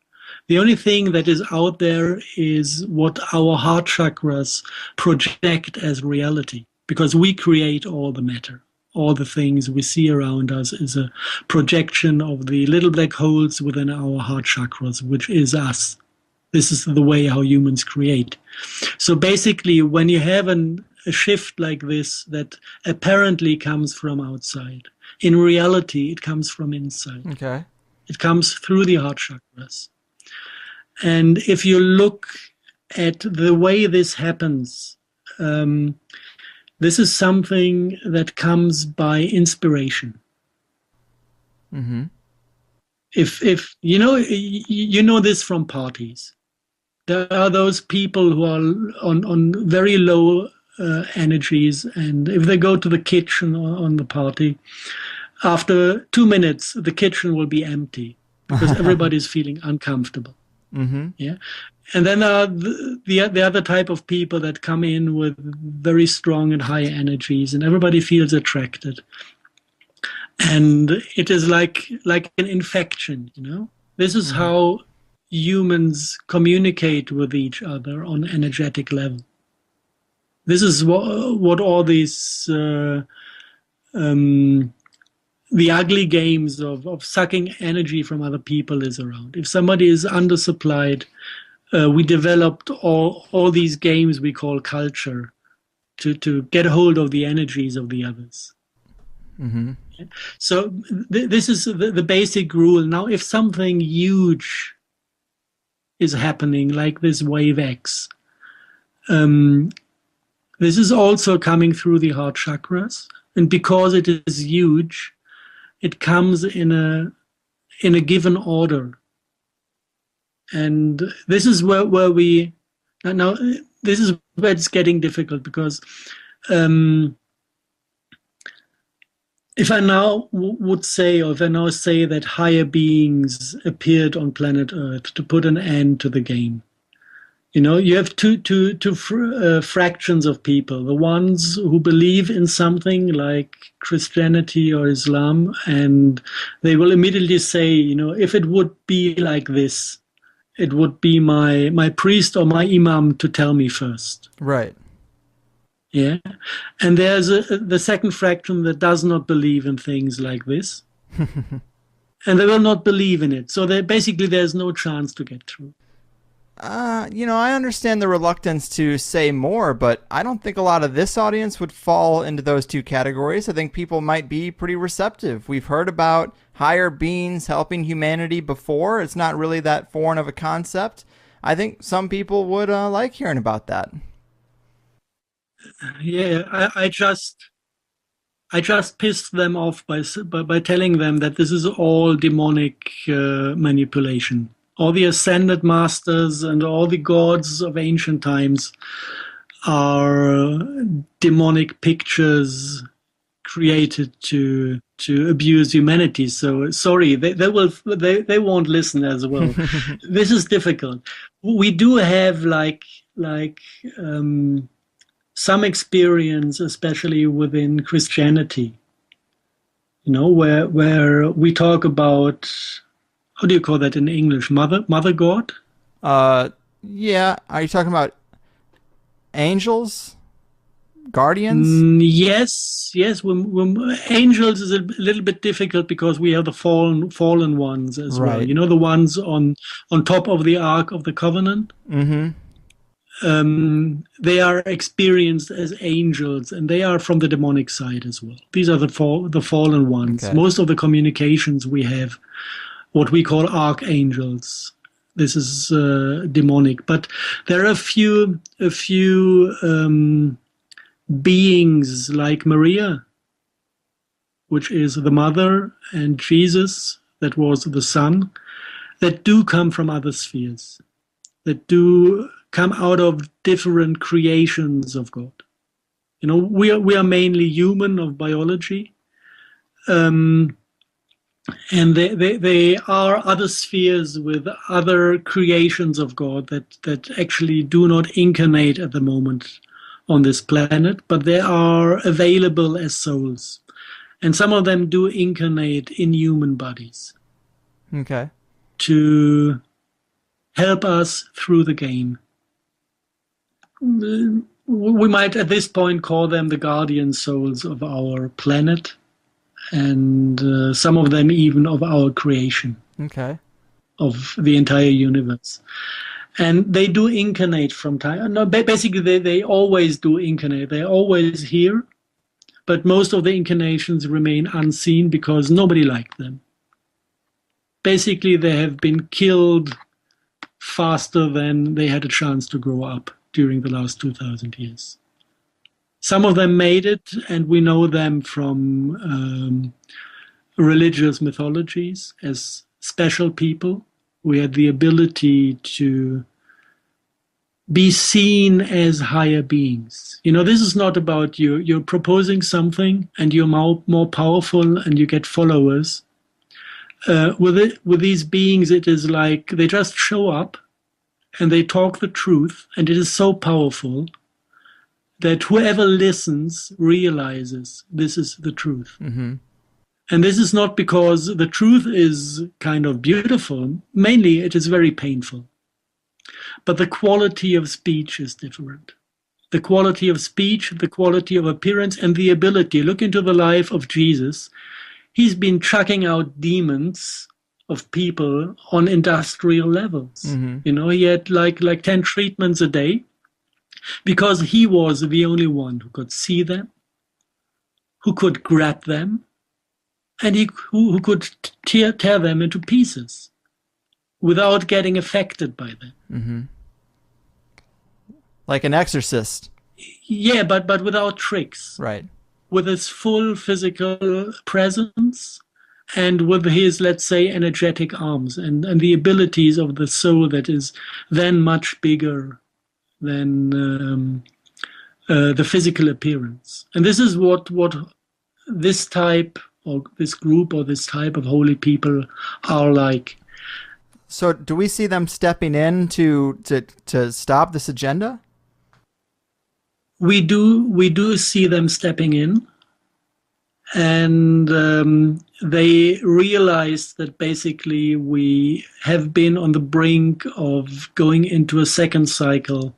The only thing that is out there is what our heart chakras project as reality, because we create all the matter. All the things we see around us is a projection of the little black holes within our heart chakras, which is us. This is the way how humans create. So basically, when you have a shift like this that apparently comes from outside, in reality, it comes from inside. Okay. It comes through the heart chakras. And if you look at the way this happens, this is something that comes by inspiration. Mm-hmm. If you know this from parties. There are those people who are on very low energies, and if they go to the kitchen on the party, after 2 minutes the kitchen will be empty because everybody's feeling uncomfortable. Mm-hmm. Yeah. And then there are the other type of people that come in with very strong and high energies, and everybody feels attracted. And it is like an infection, This is how humans communicate with each other on energetic level. This is what all these the ugly games of sucking energy from other people is around. If somebody is undersupplied, we developed all these games we call culture to get hold of the energies of the others. Mm-hmm. So this is the basic rule. Now, if something huge is happening, like this wave X, this is also coming through the heart chakras, and because it is huge, it comes in a given order. And this is where we now. This is where it's getting difficult, because if I now would say, or if I now say that higher beings appeared on planet Earth to put an end to the game, you have two fractions of people: the ones who believe in something like Christianity or Islam, and they will immediately say, if it would be like this, it would be my priest or my imam to tell me first. Right. Yeah. And there's the second fraction that does not believe in things like this. And they will not believe in it. So there's no chance to get through. I understand the reluctance to say more, but I don't think a lot of this audience would fall into those two categories. I think people might be pretty receptive. We've heard about higher beings helping humanity before. It's not really that foreign of a concept. I think some people would like hearing about that. Yeah, I just pissed them off by telling them that this is all demonic manipulation. All the ascended masters and all the gods of ancient times are demonic pictures created to abuse humanity. So sorry, they won't listen as well. This is difficult. We do have some experience, especially within Christianity, where we talk about, how do you call that in English? Mother God? Yeah. Are you talking about angels? Guardians? Yes. When angels is a little bit difficult because we have the fallen ones as well. The ones on top of the Ark of the Covenant. Mm-hmm. They are experienced as angels, and they are from the demonic side as well. These are the fallen ones. Okay. Most of the communications we have, what we call archangels. This is demonic, but there are a few beings like Maria, which is the mother, and Jesus, that was the son, that do come from other spheres, that do come out of different creations of God. We are mainly human of biology. And there are other spheres with other creations of God that actually do not incarnate at the moment on this planet, but they are available as souls. And some of them do incarnate in human bodies. Okay. To help us through the game. We might at this point call them the guardian souls of our planet. And some of them even of our creation. Okay. Of the entire universe. And they do incarnate from time. No, basically, they always do incarnate. They're always here, but most of the incarnations remain unseen because nobody liked them. Basically, they have been killed faster than they had a chance to grow up during the last 2,000 years. Some of them made it, and we know them from religious mythologies as special people who had the ability to be seen as higher beings. This is not about you. You're proposing something, and you're more powerful, and you get followers. With these beings, it is like they just show up, and they talk the truth, and it is so powerful that whoever listens realizes this is the truth. Mm-hmm. And this is not because the truth is kind of beautiful. Mainly, it is very painful. But the quality of speech is different. The quality of speech, the quality of appearance, and the ability. Look into the life of Jesus. He's been chucking out demons of people on industrial levels. Mm-hmm. He had like 10 treatments a day. Because he was the only one who could see them, who could grab them, and who could tear them into pieces without getting affected by them. Mm-hmm. Like an exorcist. Yeah, but without tricks. Right. With his full physical presence and with his, let's say, energetic arms and the abilities of the soul that is then much bigger than the physical appearance. And this is what this type or this group or this type of holy people are like. So do we see them stepping in to stop this agenda? We do see them stepping in, and they realize that basically we have been on the brink of going into a second cycle,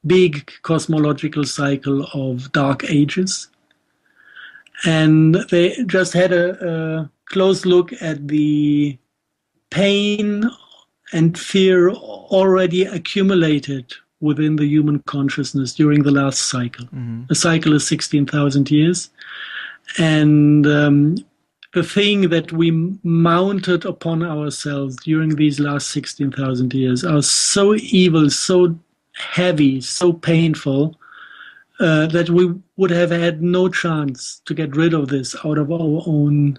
big cosmological cycle of dark ages. And they just had a close look at the pain and fear already accumulated within the human consciousness during the last cycle. Mm-hmm. The cycle is 16,000 years. And the thing that we mounted upon ourselves during these last 16,000 years are so evil, so heavy, so painful, that we would have had no chance to get rid of this out of our own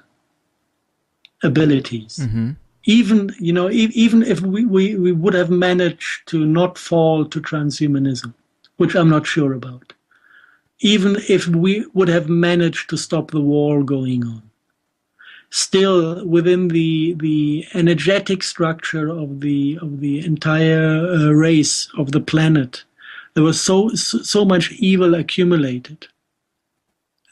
abilities. Mm-hmm. Even if we would have managed to not fall to transhumanism, which I'm not sure about, even if we would have managed to stop the war going on, still within the energetic structure of the entire race of the planet, there was so much evil accumulated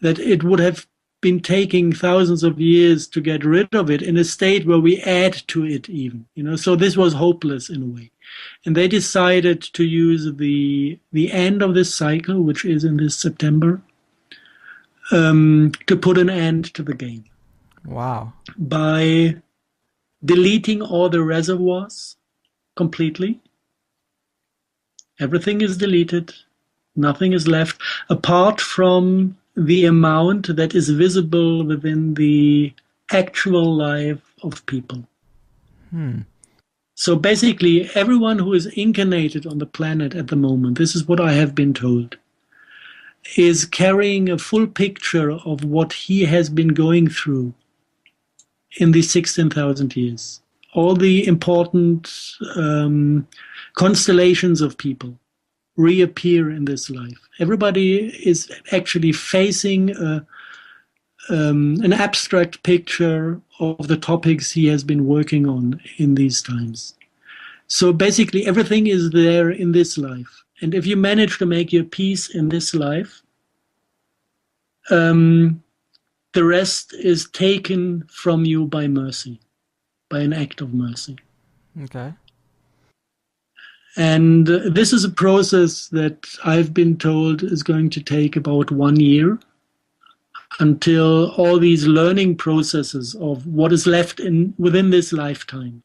that it would have been taking thousands of years to get rid of it in a state where we add to it even. So this was hopeless in a way. And they decided to use the end of this cycle, which is in this September, to put an end to the game. Wow. By deleting all the reservoirs completely. Everything is deleted. Nothing is left apart from the amount that is visible within the actual life of people. So basically, everyone who is incarnated on the planet at the moment, this is what I have been told, is carrying a full picture of what he has been going through in these 16,000 years. All the important constellations of people reappear in this life. Everybody is actually facing an abstract picture of the topics he has been working on in these times. So basically, everything is there in this life. And if you manage to make your peace in this life, the rest is taken from you by mercy, by an act of mercy. Okay. And this is a process that I've been told is going to take about 1 year, until all these learning processes of what is left within this lifetime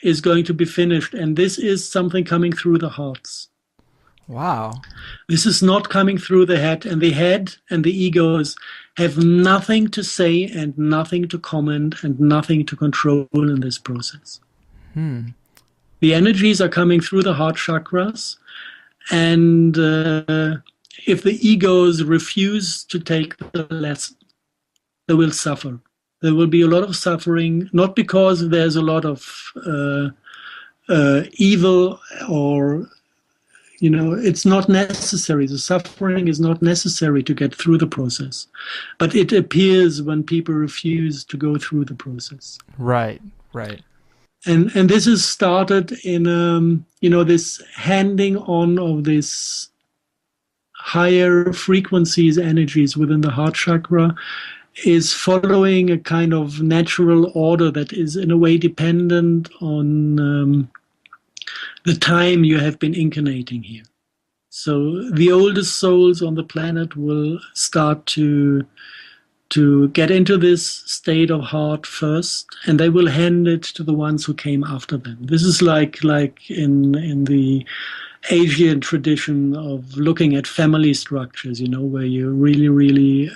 is going to be finished. And this is something coming through the hearts. Wow. This is not coming through the head and the egos have nothing to say and nothing to comment and nothing to control in this process. The energies are coming through the heart chakras, and if the egos refuse to take the lesson, they will suffer. There will be a lot of suffering, not because there's a lot of evil or, it's not necessary. The suffering is not necessary to get through the process. But it appears when people refuse to go through the process. Right, right. And this is started in, this handing on of this higher frequencies, energies within the heart chakra is following a kind of natural order that is in a way dependent on the time you have been incarnating here. So the oldest souls on the planet will start to get into this state of heart first, and they will hand it to the ones who came after them. This is like in the Asian tradition of looking at family structures, where you really, really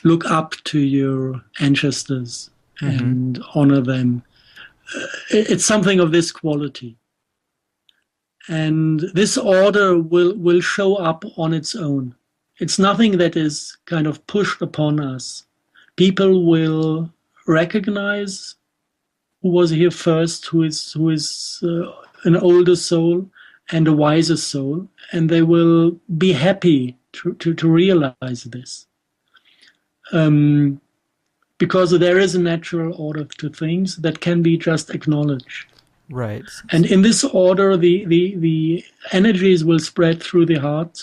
look up to your ancestors and honor them. It's something of this quality. And this order will show up on its own. It's nothing that is kind of pushed upon us. People will recognize who was here first, who is an older soul and a wiser soul, and they will be happy to realize this. Because there is a natural order to things that can be just acknowledged. Right. And in this order, the energies will spread through the heart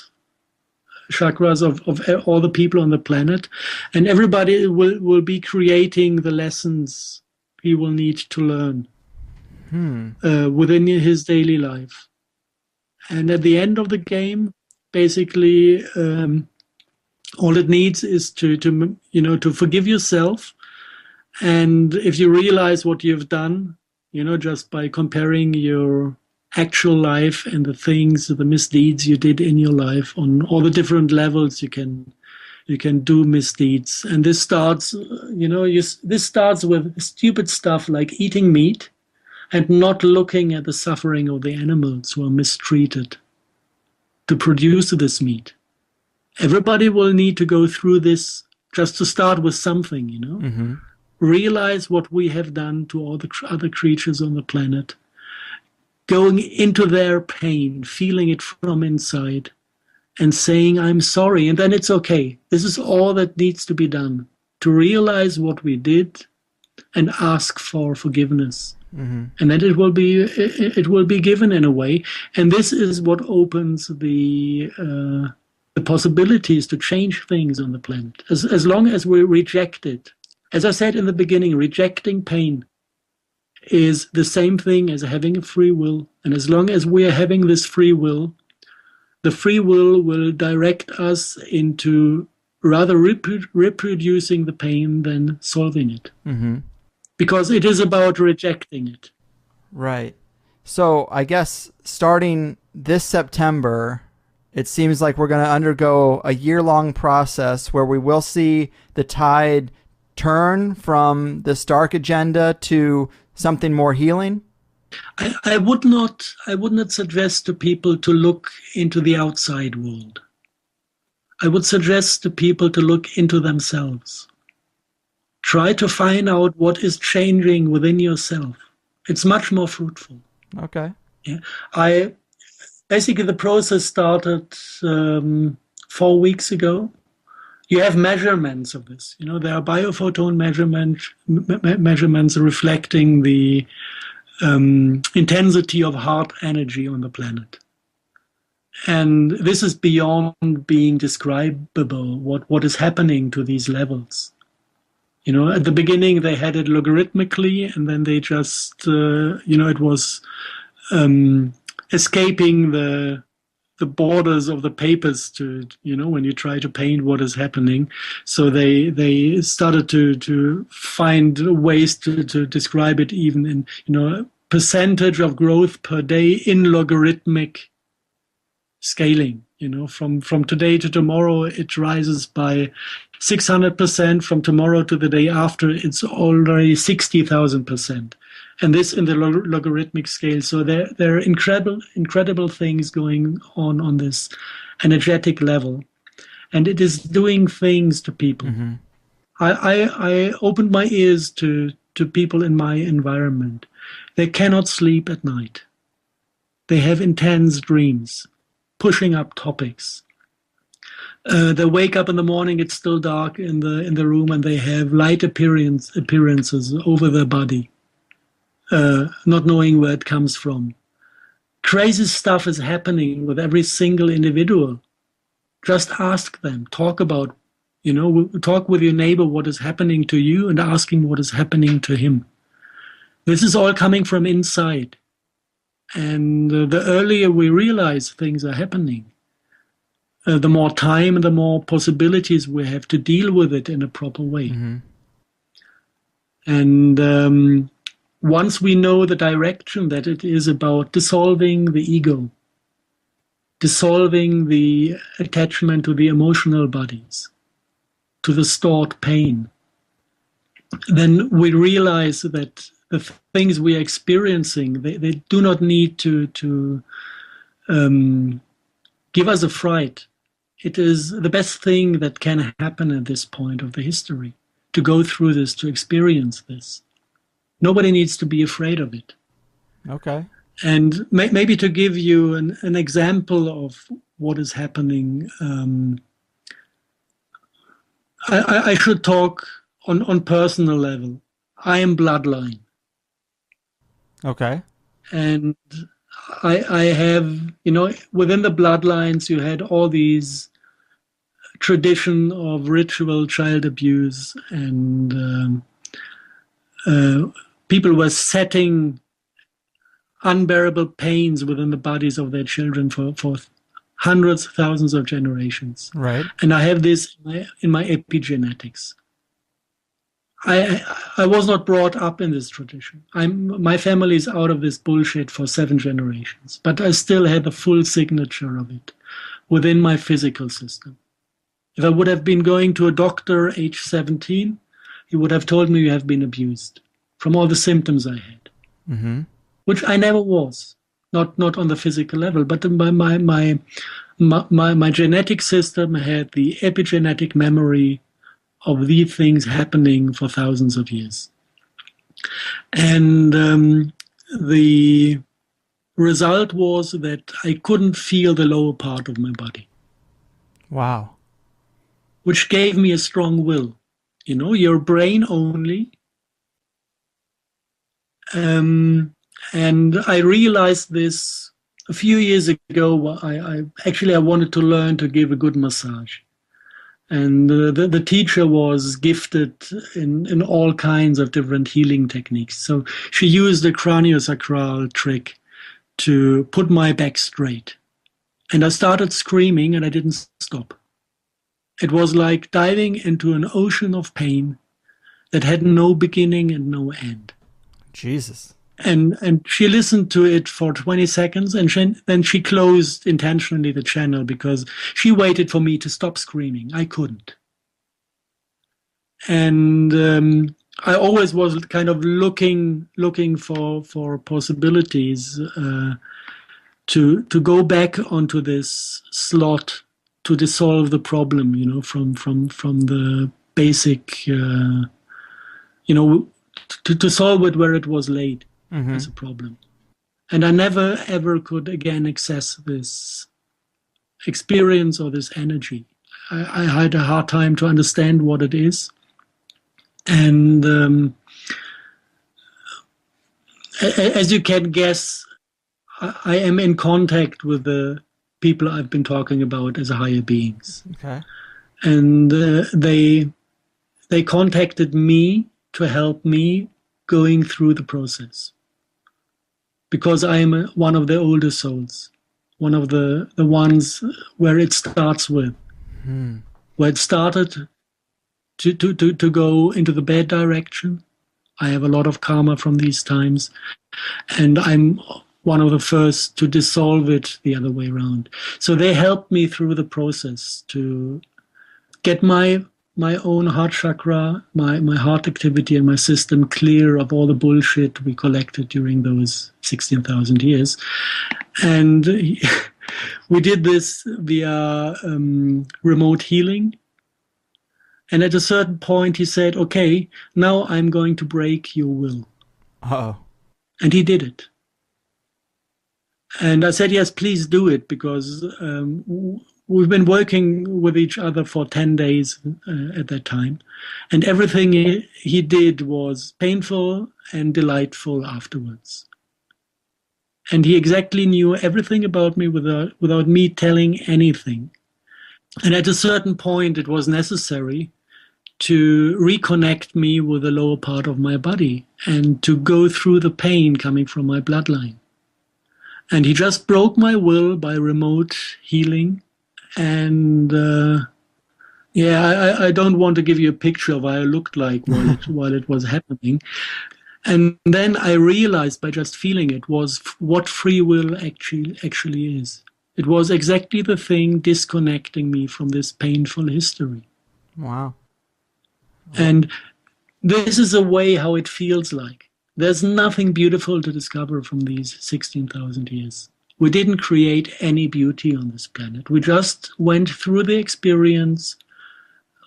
chakras of all the people on the planet, and everybody will be creating the lessons he will need to learn within his daily life. And at the end of the game, basically, all it needs is to forgive yourself. And if you realize what you've done, just by comparing your actual life and the things, the misdeeds you did in your life on all the different levels, you can do misdeeds. And this starts, this starts with stupid stuff like eating meat and not looking at the suffering of the animals who are mistreated to produce this meat. Everybody will need to go through this just to start with something, Realize what we have done to all the other creatures on the planet. Going into their pain, feeling it from inside, and saying, I'm sorry, and then it's okay. This is all that needs to be done, to realize what we did and ask for forgiveness. And then it will be given in a way. And this is what opens the possibilities to change things on the planet. As long as we reject it. As I said in the beginning, rejecting pain is the same thing as having a free will. And as long as we are having this free will, the free will direct us into rather reproducing the pain than solving it. Because it is about rejecting it. Right. So I guess starting this September, it seems like we're going to undergo a year-long process where we will see the tide turn from this dark agenda to something more healing? I would not suggest to people to look into the outside world. I would suggest to people to look into themselves. Try to find out what is changing within yourself. It's much more fruitful. Okay. Yeah. Basically, the process started 4 weeks ago. You have measurements of this. There are biophoton measurements reflecting the intensity of heart energy on the planet. And this is beyond being describable, what is happening to these levels. At the beginning, they had it logarithmically, and then they just, it was escaping the borders of the papers to, when you try to paint what is happening. So they started to find ways to describe it even in, percentage of growth per day in logarithmic scaling. From today to tomorrow, it rises by 600%. From tomorrow to the day after, it's already 60,000%. And this in the logarithmic scale. So there are incredible things going on this energetic level. And it is doing things to people. Mm-hmm. I opened my ears to people in my environment. They cannot sleep at night. They have intense dreams, pushing up topics. They wake up in the morning, it's still dark in the room, and they have light appearances over their body, not knowing where it comes from. Crazy stuff is happening with every single individual. Just ask them, talk with your neighbor what is happening to you and asking what is happening to him. This is all coming from inside. And the earlier we realize things are happening, the more time and the more possibilities we have to deal with it in a proper way. Mm-hmm. And once we know the direction that it is about dissolving the ego, dissolving the attachment to the emotional bodies, to the stored pain, then we realize that the things we are experiencing, they do not need to give us a fright. It is the best thing that can happen at this point of the history, to go through this, to experience this. Nobody needs to be afraid of it. Okay. And maybe to give you an example of what is happening, I should talk on personal level. I am bloodline. Okay. And I have, within the bloodlines, you had all these tradition of ritual child abuse, and people were setting unbearable pains within the bodies of their children for hundreds, thousands of generations. Right. And I have this in my epigenetics. I was not brought up in this tradition. My family is out of this bullshit for 7 generations, but I still had the full signature of it within my physical system. If I would have been going to a doctor age 17, he would have told me you have been abused from all the symptoms I had, mm-hmm. which I never was, not on the physical level, but my genetic system had the epigenetic memory of these things happening for thousands of years. And the result was that I couldn't feel the lower part of my body. Wow. Which gave me a strong will. Your brain only. And I realized this a few years ago. I wanted to learn to give a good massage. And the teacher was gifted in all kinds of different healing techniques. So she used a craniosacral trick to put my back straight. And I started screaming, and I didn't stop. It was like diving into an ocean of pain that had no beginning and no end. Jesus. And she listened to it for 20 seconds, and then she closed intentionally the channel because she waited for me to stop screaming. I couldn't. And I always was kind of looking for possibilities to go back onto this slot to dissolve the problem, from the basic, to solve it where it was laid. Mm-hmm. As a problem. And I never, ever could again access this experience or this energy. I had a hard time to understand what it is. And as you can guess, I am in contact with the people I've been talking about as higher beings. Okay. And they contacted me to help me going through the process. Because I am one of the older souls, one of the ones where it starts with, where it started to go into the bad direction. I have a lot of karma from these times, and I'm one of the first to dissolve it the other way around. So they helped me through the process to get my own heart chakra, my heart activity and my system clear of all the bullshit we collected during those 16,000 years. And we did this via remote healing. And at a certain point, he said, okay, now I'm going to break your will. Oh. And he did it. And I said, yes, please do it, because we've been working with each other for 10 days at that time. And everything he did was painful and delightful afterwards. And he exactly knew everything about me without me telling anything. And at a certain point, it was necessary to reconnect me with the lower part of my body and to go through the pain coming from my bloodline. And he just broke my will by remote healing. And I don't want to give you a picture of what I looked like while it was happening. And then I realized by just feeling it was what free will actually is. It was exactly the thing disconnecting me from this painful history. Wow. And this is a way how it feels like. There's nothing beautiful to discover from these 16,000 years. We didn't create any beauty on this planet. We just went through the experience,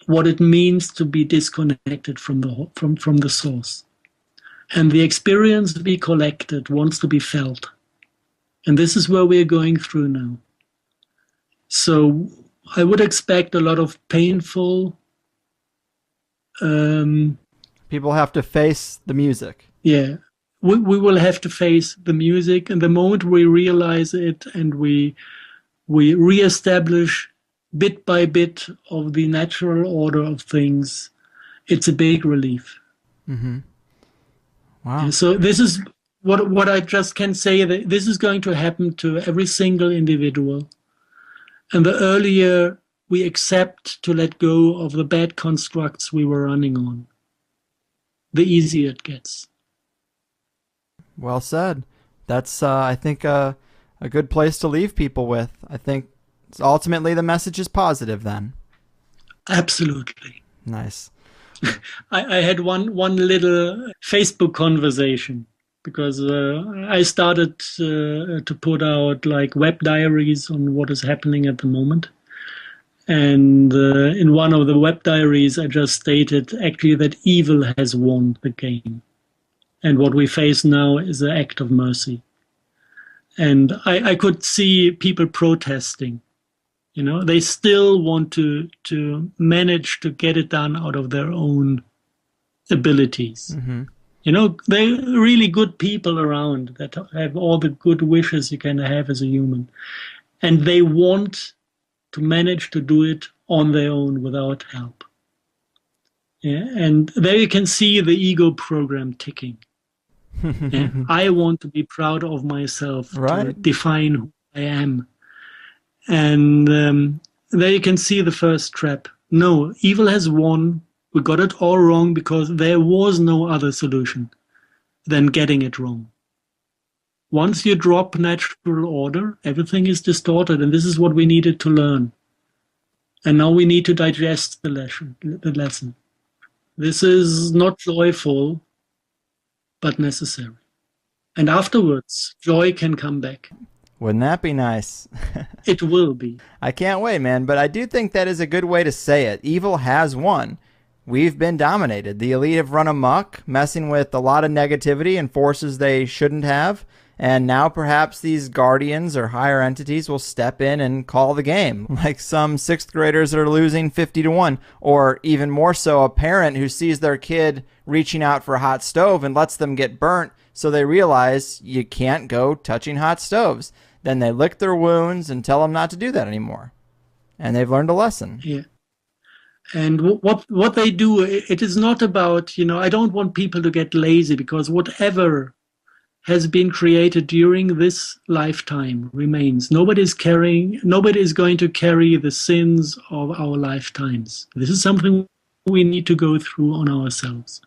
what it means to be disconnected from the source. And the experience we collected wants to be felt. And this is where we're going through now. So I would expect a lot of painful... people have to face the music. Yeah. We will have to face the music, and the moment we realize it and we reestablish bit by bit of the natural order of things, it's a big relief. Mm-hmm. Wow. Yeah, so this is what I just can say, that this is going to happen to every single individual. And the earlier we accept to let go of the bad constructs we were running on, the easier it gets. Well said. That's, I think, a good place to leave people with. I think ultimately the message is positive then. Absolutely. Nice. I had one little Facebook conversation, because I started to put out like web diaries on what is happening at the moment. And in one of the web diaries, I just stated actually that evil has won the game. And what we face now is an act of mercy. And I could see people protesting. You know, they still want to manage to get it done out of their own abilities. Mm-hmm. You know, they're really good people around that have all the good wishes you can have as a human. And they want to manage to do it on their own without help. Yeah, and there you can see the ego program ticking. Yeah, I want to be proud of myself, right, to define who I am. And there you can see the first trap. No, evil has won. We got it all wrong because there was no other solution than getting it wrong. Once you drop natural order, everything is distorted, and this is what we needed to learn. And now we need to digest the lesson. This is not joyful, but necessary. And afterwards, joy can come back. Wouldn't that be nice? It will be. I can't wait, man. But I do think that is a good way to say it. Evil has won. We've been dominated. The elite have run amok, messing with a lot of negativity and forces they shouldn't have. And now perhaps these guardians or higher entities will step in and call the game, like some sixth graders that are losing 50-1, or even more so, a parent who sees their kid reaching out for a hot stove and lets them get burnt, so they realize you can't go touching hot stoves. Then they lick their wounds and tell them not to do that anymore. And they've learned a lesson. Yeah. And what they do, it is not about, I don't want people to get lazy, because whatever has been created during this lifetime remains. Nobody is going to carry the sins of our lifetimes. This is something we need to go through on ourselves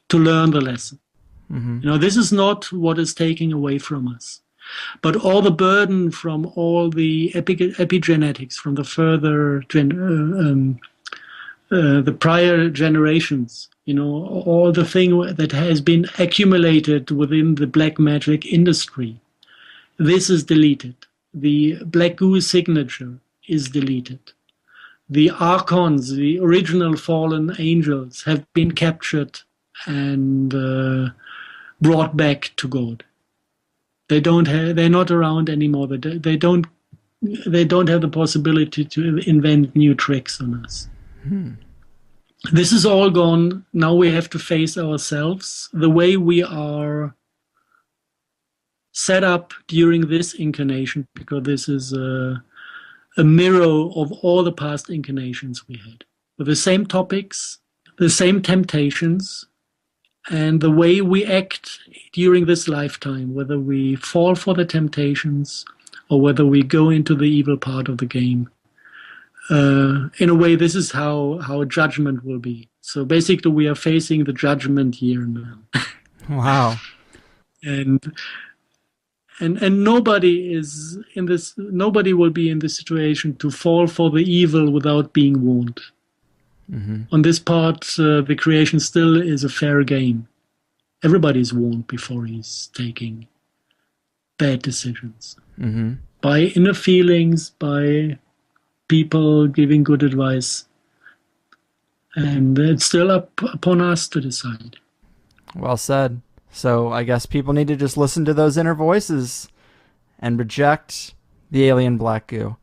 to learn the lesson. Mm-hmm. This is not what is taking away from us. But all the burden from all the epigenetics, from the further the prior generations, all the thing that has been accumulated within the black magic industry, this is deleted. The black goo signature is deleted. The archons, the original fallen angels, have been captured and brought back to God. They're not around anymore. They don't have the possibility to invent new tricks on us. This is all gone. Now we have to face ourselves. The way we are set up during this incarnation, because this is a mirror of all the past incarnations we had, with the same topics, the same temptations, and the way we act during this lifetime, whether we fall for the temptations or whether we go into the evil part of the game. In a way, this is how judgment will be. So basically, we are facing the judgment year now. Wow. And nobody is in this. Nobody will be in this situation to fall for the evil without being warned. Mm-hmm. On this part, the creation still is a fair game. Everybody's warned before he's taking bad decisions. Mm-hmm. By inner feelings, by people giving good advice. And it's still upon us to decide. Well said. So I guess people need to just listen to those inner voices and reject the alien black goo.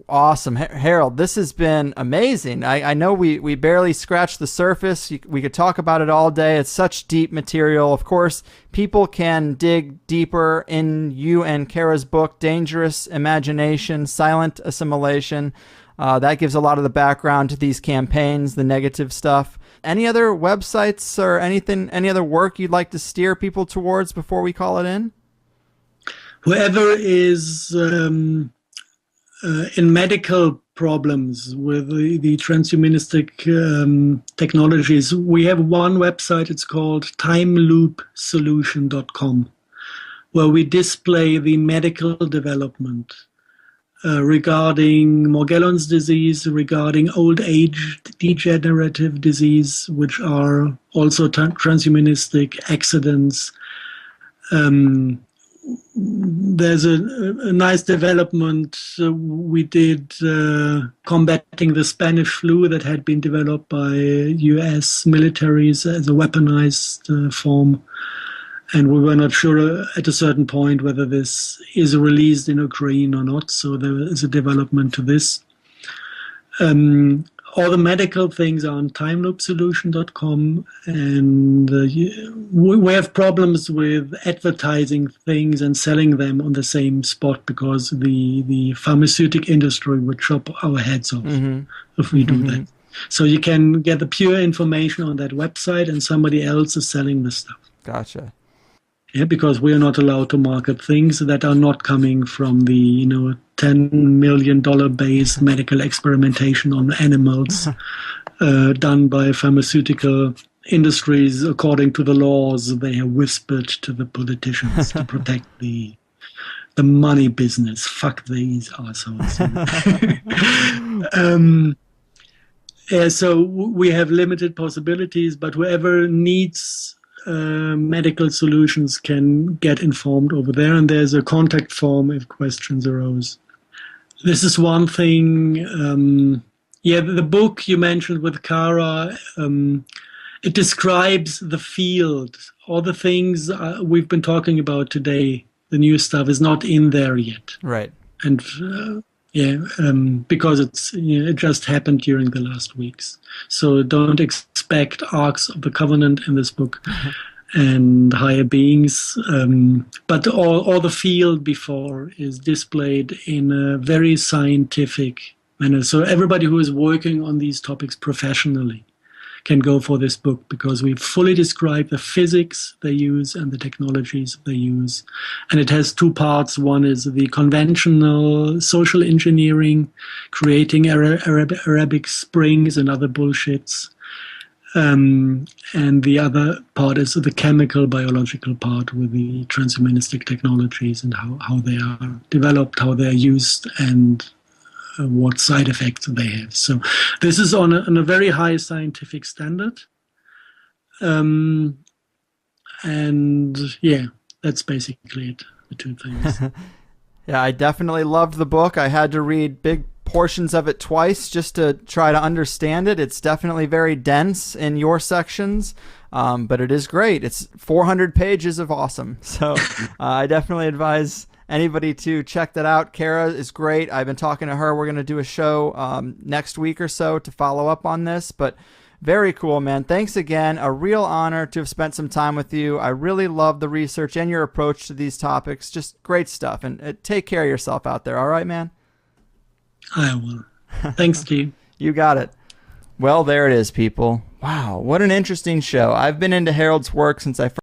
Awesome. Harald, this has been amazing. I know we barely scratched the surface. We could talk about it all day. It's such deep material. Of course, people can dig deeper in you and Kara's book, Dangerous Imagination, Silent Assimilation. That gives a lot of the background to these campaigns, the negative stuff. Any other websites or any other work you'd like to steer people towards before we call it in? Whoever is in medical problems with the transhumanistic technologies, we have one website. It's called timeloopsolution.com, where we display the medical development regarding Morgellons disease, regarding old age degenerative disease, which are also transhumanistic accidents. There's a nice development we did combating the Spanish flu that had been developed by US militaries as a weaponized form. And we were not sure at a certain point whether this is released in Ukraine or not. So there is a development to this. All the medical things are on timeloopsolution.com, and we have problems with advertising things and selling them on the same spot, because the pharmaceutical industry would chop our heads off if we do that. So you can get the pure information on that website, and somebody else is selling the stuff. Gotcha. Yeah, because we are not allowed to market things that are not coming from the $10 million based medical experimentation on animals done by pharmaceutical industries according to the laws they have whispered to the politicians to protect the money business. Fuck these assholes. So we have limited possibilities, but whoever needs medical solutions can get informed over there, and there's a contact form if questions arose. This is one thing. The book you mentioned with Kara, it describes the field, all the things we've been talking about today, the new stuff is not in there yet. Right. And because it just happened during the last weeks. So don't expect Arks of the Covenant in this book and higher beings. But all the field before is displayed in a very scientific manner. So everybody who is working on these topics professionally can go for this book, because we fully describe the physics they use and the technologies they use. And it has two parts. One is the conventional social engineering, creating Arabic springs and other bullshits. And the other part is the chemical, biological part with the transhumanistic technologies and how they are developed, how they are used, and what side effects they have. So this is on a very high scientific standard. And yeah, that's basically it, the two things. Yeah, I definitely loved the book. I had to read big portions of it twice just to try to understand it. It's definitely very dense in your sections, but it is great. It's 400 pages of awesome. So I definitely advise anybody to check that out. Kara is great. I've been talking to her. We're going to do a show next week or so to follow up on this, but very cool, man. Thanks again. A real honor to have spent some time with you. I really love the research and your approach to these topics. Just great stuff. And take care of yourself out there. All right, man? I will. Thanks, Steve. You got it. Well, there it is, people. Wow, what an interesting show. I've been into Harald's work since I first